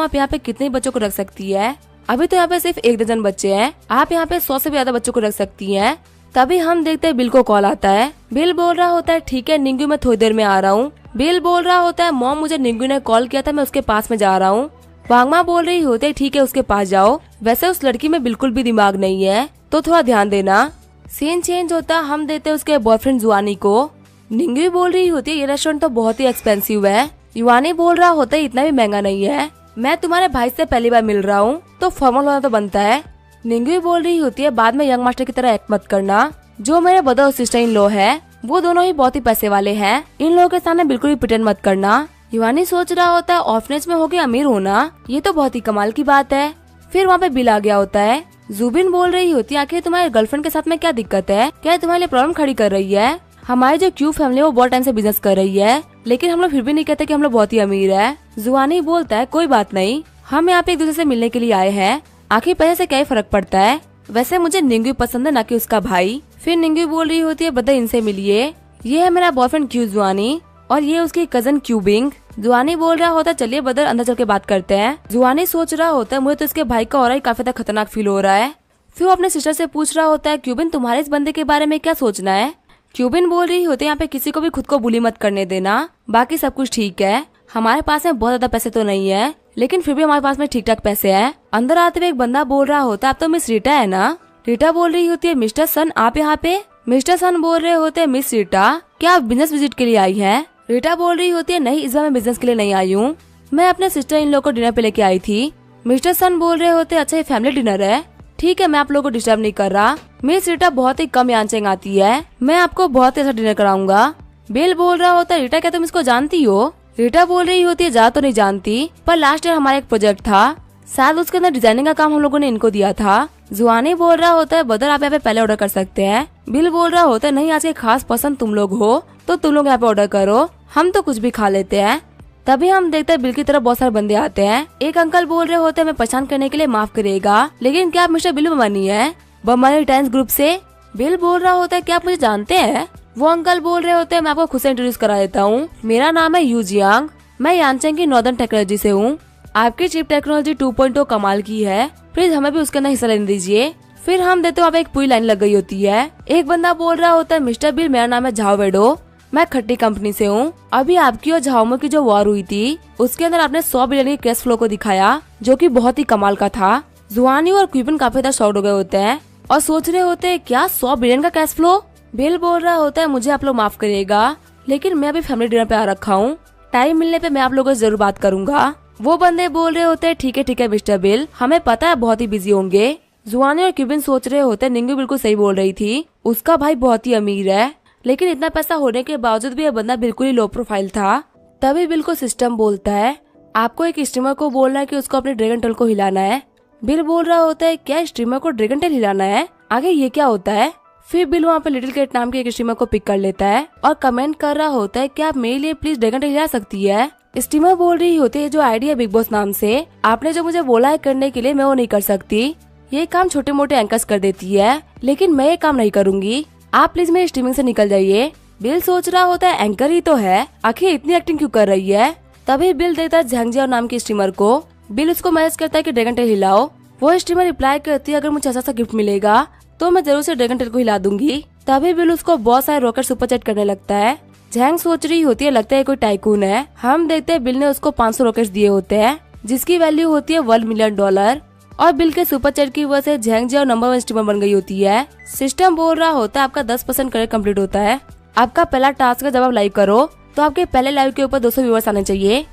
आप यहाँ पे कितने बच्चों को रख सकती है, अभी तो यहाँ पे सिर्फ 1 दर्जन बच्चे हैं, आप यहाँ पे 100 से भी ज्यादा बच्चों को रख सकती हैं। तभी हम देखते हैं बिल को कॉल आता है। बिल बोल रहा होता है ठीक है निंगू मैं थोड़ी देर में आ रहा हूँ। बिल बोल रहा होता है मॉम मुझे निंगू ने कॉल किया था मैं उसके पास में जा रहा हूँ। वांगमा बोल रही होती है ठीक है उसके पास जाओ, वैसे उस लड़की में बिल्कुल भी दिमाग नहीं है तो थोड़ा ध्यान देना। सीन चेंज होता हम देते हैं उसके बॉयफ्रेंड जुआनी को। निंगू बोल रही होती है ये रेस्टोरेंट तो बहुत ही एक्सपेंसिव है। युवानी बोल रहा होता है इतना भी महंगा नहीं है, मैं तुम्हारे भाई से पहली बार मिल रहा हूँ तो फॉर्मल होना तो बनता है। निंगू बोल रही होती है बाद में यंग मास्टर की तरह एक्ट मत करना। जो मेरे ब्रदर और सिस्टर इन लॉ है वो दोनों ही बहुत ही पैसे वाले हैं, इन लोगों के सामने बिल्कुल भी प्रिटेंड मत करना। युवानी सोच रहा होता है ऑर्फनेज में होके अमीर होना, ये तो बहुत ही कमाल की बात है। फिर वहाँ पे बिल आ गया होता है। जुबिन बोल रही होती है आखिर तुम्हारे गर्लफ्रेंड के साथ में क्या दिक्कत है, क्या तुम्हारे लिए प्रॉब्लम खड़ी कर रही है। हमारी जो क्यू फैमिली है वो बहुत टाइम से बिजनेस कर रही है, लेकिन हम लोग फिर भी नहीं कहते कि हम लोग बहुत ही अमीर है। जुआनी बोलता है कोई बात नहीं, हम यहाँ पे एक दूसरे से मिलने के लिए आए हैं, आखिर पैसे से क्या ही फर्क पड़ता है। वैसे मुझे निंगू पसंद है, ना कि उसका भाई। फिर निंगू बोल रही होती है बता इनसे मिलिए, ये है मेरा बॉयफ्रेंड क्यू जुआनी और ये उसकी कजन क्यूबिंग। जुआनी बोल रहा होता है चलिए बदर अंदर चल के बात करते हैं। जुआनी सोच रहा होता है मुझे तो इसके भाई का और ही काफी ज्यादा खतरनाक फील हो रहा है। फिर वो अपने सिस्टर से पूछ रहा होता है क्यूबिन तुम्हारे इस बंदे के बारे में क्या सोचना है। क्यूबिन बोल रही होती है यहाँ पे किसी को भी खुद को बुली मत करने देना, बाकी सब कुछ ठीक है। हमारे पास में बहुत ज्यादा पैसे तो नहीं है, लेकिन फिर भी हमारे पास में ठीक ठाक पैसे हैं। अंदर आते हुए एक बंदा बोल रहा होता है आप तो मिस रीटा है ना। रीटा बोल रही होती है मिस्टर सन आप यहाँ पे। मिस्टर सन बोल रहे होते हैं मिस रीटा क्या आप बिजनेस विजिट के लिए आई हैं। रीटा बोल रही होती है नहीं इस बार मैं बिजनेस के लिए नहीं आई हूँ, मैं अपने सिस्टर इन लोगों को डिनर पे लेके आई थी। मिस्टर सन बोल रहे होते अच्छा ये फैमिली डिनर है, ठीक है मैं आप लोगों को डिस्टर्ब नहीं कर रहा। मिस रीटा बहुत ही कम यानचेंग आती है, मैं आपको बहुत ही अच्छा डिनर कराऊंगा। बिल बोल रहा होता है रीटा क्या तुम इसको जानती हो। रीटा बोल रही होती है ज्यादा तो नहीं जानती, पर लास्ट ईयर हमारा एक प्रोजेक्ट था, शायद उसके अंदर डिजाइनिंग का काम हम लोगों ने इनको दिया था। जुआनी बोल रहा होता है बदर आप यहाँ पे पहले ऑर्डर कर सकते हैं। बिल बोल रहा होता है नहीं आज के खास पसंद तुम लोग हो तो तुम लोग यहाँ पे ऑर्डर करो, हम तो कुछ भी खा लेते हैं। तभी हम देखते हैं बिल की तरफ बहुत सारे बंदे आते हैं। एक अंकल बोल रहे होते हैं मैं पहचान करने के लिए माफ करेगा, लेकिन क्या आप मिस्टर बिल बमानी है बमानी टाइम्स ग्रुप से। बिल बोल रहा होता है क्या आप मुझे जानते हैं। वो अंकल बोल रहे होते हैं मैं आपको खुद से इंट्रोड्यूस करा देता हूँ, मेरा नाम है यू जियांग, मैं यानचेंग की नॉर्दर्न टेक्नोलॉजी से हूँ। आपकी चिप टेक्नोलॉजी 2.0 कमाल की है, प्लीज हमें भी उसके अंदर हिस्सा लेने दीजिए। फिर हम देते वहाँ पे एक पूरी लाइन लग गई होती है। एक बंदा बोल रहा होता है मिस्टर बिल मेरा नाम है झाओ वेडो, मैं खट्टी कंपनी से हूँ। अभी आपकी और झाओमो की जो वॉर हुई थी उसके अंदर आपने 100 बिलियन के कैश फ्लो को दिखाया जो कि बहुत ही कमाल का था। जुआनी और क्यूबन काफी ज्यादा शॉक्ड हो गए होते हैं और सोच रहे होते हैं क्या 100 बिलियन का कैश फ्लो। बिल बोल रहा होता है मुझे आप लोग माफ करिएगा, लेकिन मैं अभी फैमिली डिनर पे आ रखा हूँ, टाइम मिलने पे मैं आप लोगों से जरूर बात करूंगा। वो बंदे बोल रहे होते हैं ठीक है मिस्टर बिल, हमें पता है बहुत ही बिजी होंगे। जुआनी और क्यूबिन सोच रहे होते हैं निंगू बिल्कुल सही बोल रही थी, उसका भाई बहुत ही अमीर है, लेकिन इतना पैसा होने के बावजूद भी यह बंदा बिल्कुल ही लो प्रोफाइल था। तभी बिल को सिस्टम बोलता है आपको एक स्ट्रीमर को बोलना है कि उसको अपने ड्रैगन टेल को हिलाना है। बिल बोल रहा होता है क्या स्ट्रीमर को ड्रैगन टेल हिलाना है, आगे ये क्या होता है। फिर बिल वहाँ पे लिटिल कैट नाम के एक स्ट्रीमर को पिक कर लेता है और कमेंट कर रहा होता है क्या आप मेरे लिए प्लीज ड्रैगन टेल हिला सकती है। स्ट्रीमर बोल रही होती है जो आइडिया बिग बॉस नाम से आपने जो मुझे बोला है करने के लिए मैं वो नहीं कर सकती, ये काम छोटे मोटे एंकर्स कर देती है, लेकिन मैं ये काम नहीं करूंगी, आप प्लीज मेरी स्ट्रीमिंग से निकल जाइए। बिल सोच रहा होता है एंकर ही तो है, आखिर इतनी एक्टिंग क्यों कर रही है। तभी बिल देता है झांगजियाओ नाम की स्ट्रीमर को। बिल उसको मैसेज करता है कि ड्रैगन टेल हिलाओ। वो स्ट्रीमर रिप्लाई करती है अगर मुझे अच्छा सा गिफ्ट मिलेगा तो मैं जरूर से ड्रैगन टेल को हिला दूंगी। तभी बिल उसको बहुत सारे रॉकेट सुपर चैट करने लगता है। झैंग सोच रही होती है लगता है कोई टाइकून है। हम देखते हैं बिल ने उसको 500 रॉकेट्स दिए होते हैं जिसकी वैल्यू होती है $1 मिलियन और बिल के सुपर चैट की वजह से झांगजियाओ नंबर 1 स्ट्रीमर बन गई होती है। सिस्टम बोल रहा होता है आपका 10% करेक्ट कंप्लीट होता है, आपका पहला टास्क है जब आप लाइव करो तो आपके पहले लाइव के ऊपर 200 व्यूअर्स आने चाहिए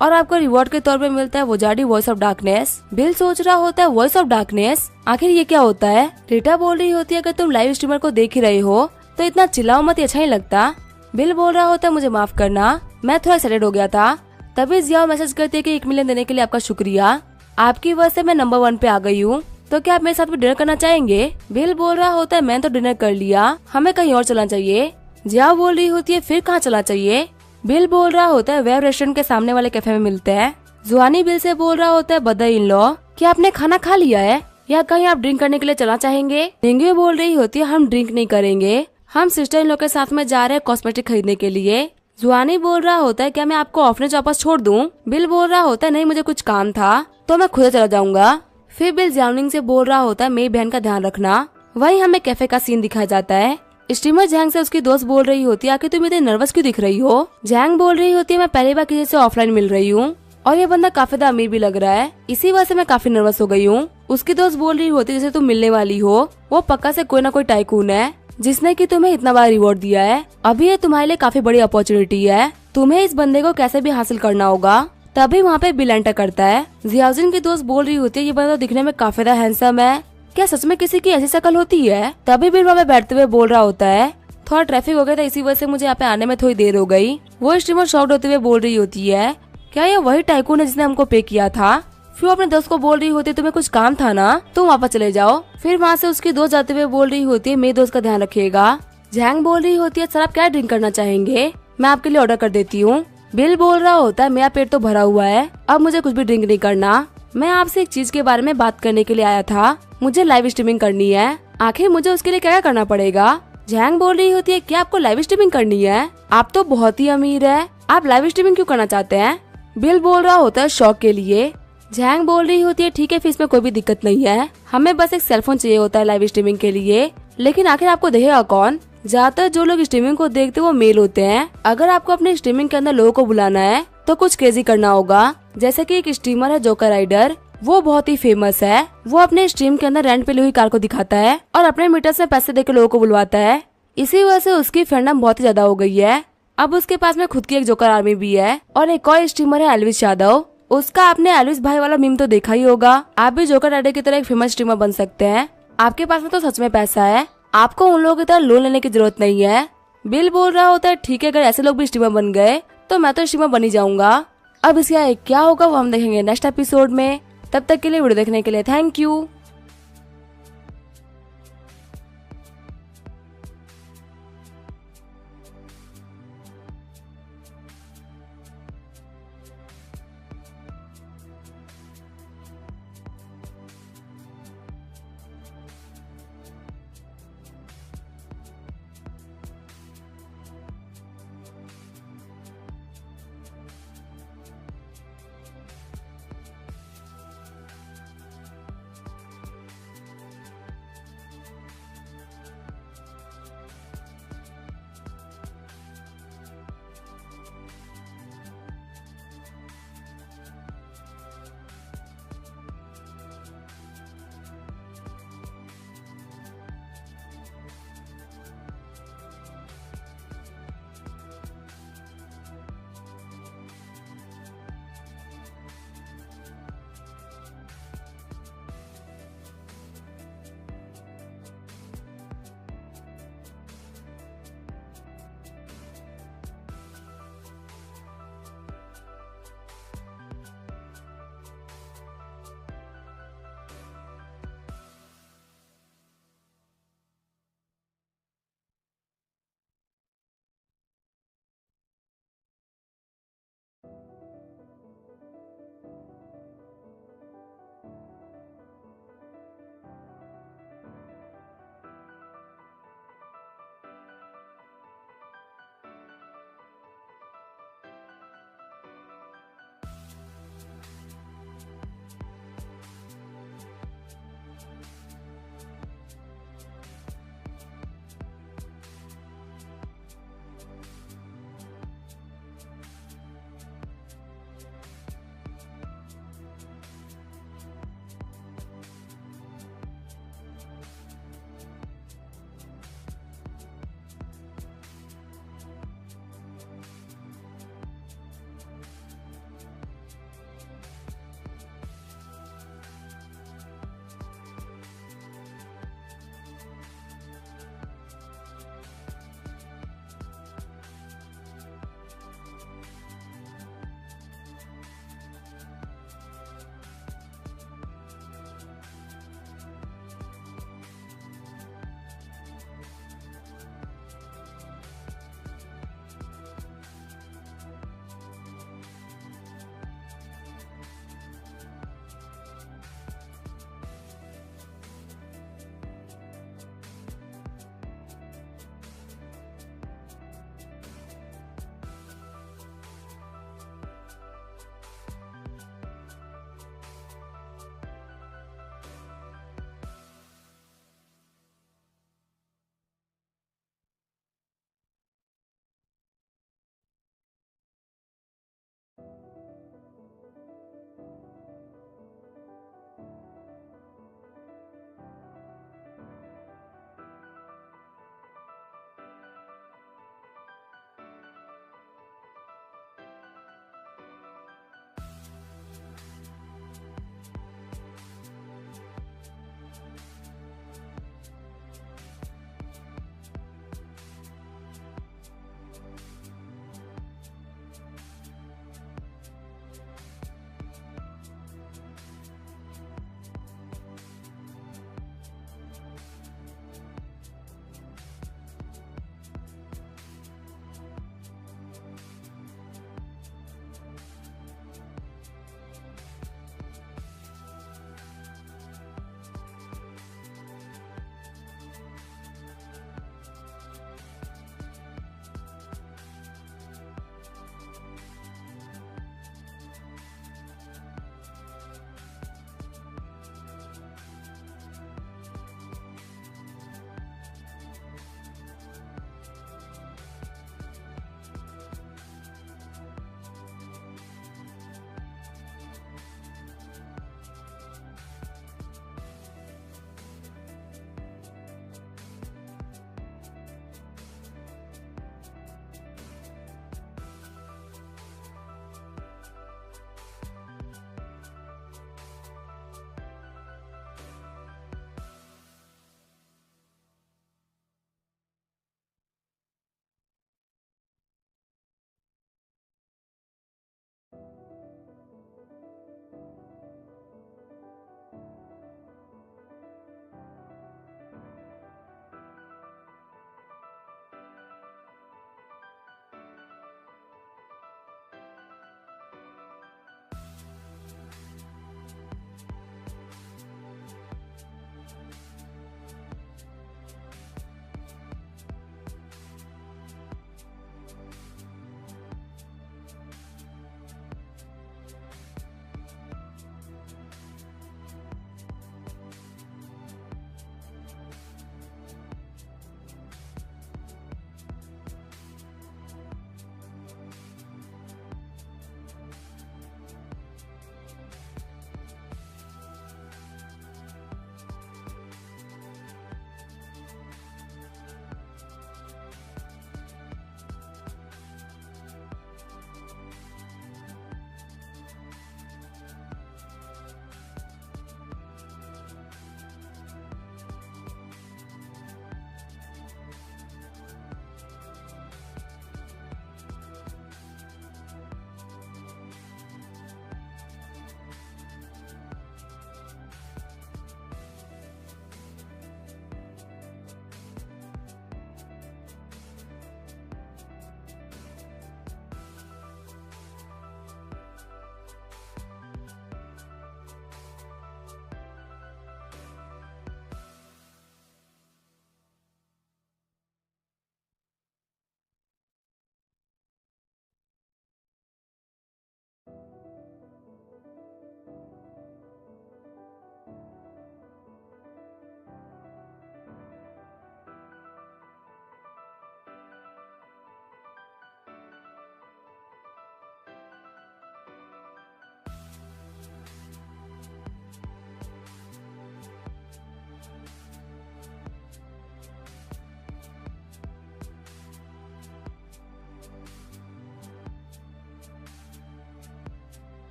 और आपको रिवॉर्ड के तौर पे मिलता है वोजाडी वॉइस ऑफ डार्कनेस। बिल सोच रहा होता है वॉइस ऑफ डार्कनेस आखिर ये क्या होता है। रीटा बोल रही होती है अगर तुम लाइव स्ट्रीमर को देख ही रहे हो तो इतना चिल्लाओ मत, अच्छा नहीं लगता। बिल बोल रहा होता है मुझे माफ करना, मैं थोड़ा एक्साइटेड हो गया था। तभी जियाओ मैसेज करती है कि 1 मिलियन देने के लिए आपका शुक्रिया, आपकी वजह से मैं नंबर 1 पे आ गई हूँ, तो क्या आप मेरे साथ में डिनर करना चाहेंगे। बिल बोल रहा होता है मैंने तो डिनर कर लिया, हमें कहीं और चलना चाहिए। जियाओ बोल रही होती है फिर कहाँ चलना चाहिए। बिल बोल रहा होता है वेब रेस्टोरेंट के सामने वाले कैफे में मिलते हैं। जुआनी बिल से बोल रहा होता है बदर इन लॉ क्या आपने खाना खा लिया है या कहीं आप ड्रिंक करने के लिए चलना चाहेंगे। निंगू बोल रही होती है हम ड्रिंक नहीं करेंगे, हम सिस्टर इन लॉ के साथ में जा रहे हैं कॉस्मेटिक खरीदने के लिए। जुआनी बोल रहा होता है क्या मैं आपको ऑफनेज वापस छोड़ दूं। बिल बोल रहा होता है नहीं मुझे कुछ काम था तो मैं खुद चला जाऊंगा। फिर बिल जियाओनिंग से बोल रहा होता है मेरी बहन का ध्यान रखना। वहीं हमें कैफे का सीन दिखाया जाता है। स्ट्रीमर जैंग से उसकी दोस्त बोल रही होती है आखिर तुम इतनी नर्वस क्यों दिख रही हो। जैंग बोल रही होती है मैं पहली बार किसी से ऑफलाइन मिल रही हूँ और ये बंदा काफी ज्यादा अमीर भी लग रहा है, इसी वजह से मैं काफी नर्वस हो गई हूँ। उसकी दोस्त बोल रही होती है जैसे तुम मिलने वाली हो वो पक्का से कोई ना कोई टाइकून है जिसने कि तुम्हें इतना बड़ा रिवॉर्ड दिया है, अभी ये तुम्हारे लिए काफी बड़ी अपॉर्चुनिटी है, तुम्हें इस बंदे को कैसे भी हासिल करना होगा। तभी वहाँ पे बिल एंटर करता है। जियाओजिन की दोस्त बोल रही होती है ये बंदा दिखने में काफी ज्यादा हैंडसम है, क्या सच में किसी की ऐसी शक्ल होती है? तभी बिल वहाँ पे बैठते हुए बोल रहा होता है, थोड़ा ट्रैफिक हो गया था इसी वजह से मुझे यहाँ पे आने में थोड़ी देर हो गई। वो स्ट्रीमर शॉक्ड होते हुए बोल रही होती है, क्या ये वही टाइकून है जिसने हमको पे किया था? फिर अपने दोस्त को बोल रही होती है, तुम्हें कुछ काम था ना, तुम वापस चले जाओ। फिर वहाँ से उसकी दोस्त जाते हुए बोल रही होती है, मेरे दोस्त का ध्यान रखिएगा। जैंग बोल रही होती है, सर आप क्या ड्रिंक करना चाहेंगे? मैं आपके लिए ऑर्डर कर देती हूँ। बिल बोल रहा होता है, मेरा पेट तो भरा हुआ है, अब मुझे कुछ भी ड्रिंक नहीं करना। मैं आपसे एक चीज के बारे में बात करने के लिए आया था, मुझे लाइव स्ट्रीमिंग करनी है। आखिर मुझे उसके लिए क्या करना पड़ेगा? जैंग बोल रही होती है, क्या आपको लाइव स्ट्रीमिंग करनी है? आप तो बहुत ही अमीर है, आप लाइव स्ट्रीमिंग क्यों करना चाहते हैं? बिल बोल रहा होता है, शौक के लिए। जैंग बोल रही होती है, ठीक है फिर इसमें कोई भी दिक्कत नहीं है, हमें बस एक सेलफोन चाहिए होता है लाइव स्ट्रीमिंग के लिए। लेकिन आखिर आपको देखेगा कौन? ज्यादातर जो लोग स्ट्रीमिंग को देखते हैं वो मेल होते हैं। अगर आपको अपने स्ट्रीमिंग के अंदर लोगों को बुलाना है तो कुछ क्रेजी करना होगा। जैसे कि एक स्ट्रीमर है जोकर राइडर, वो बहुत ही फेमस है। वो अपने स्ट्रीम के अंदर रेंट पे ली हुई कार को दिखाता है और अपने मीटर से पैसे देकर लोगों को बुलवाता है। इसी वजह से उसकी फैंडम बहुत ही ज्यादा हो गई है। अब उसके पास में खुद की एक जोकर आर्मी भी है। और एक और स्ट्रीमर है एल्विस यादव, उसका आपने एल्विस भाई वाला मीम तो देखा ही होगा। आप भी जोकर राइडर की तरह एक फेमस स्ट्रीमर बन सकते हैं। आपके पास में तो सच में पैसा है, आपको उन लोगों की तरह लोन लेने की जरूरत नहीं है। बिल बोल रहा होता है, ठीक है अगर ऐसे लोग भी स्ट्रीमर बन गए तो मैं तो स्ट्रीमर बन ही जाऊंगा। अब इसका क्या होगा वो हम देखेंगे नेक्स्ट एपिसोड में। तब तक के लिए वीडियो देखने के लिए थैंक यू।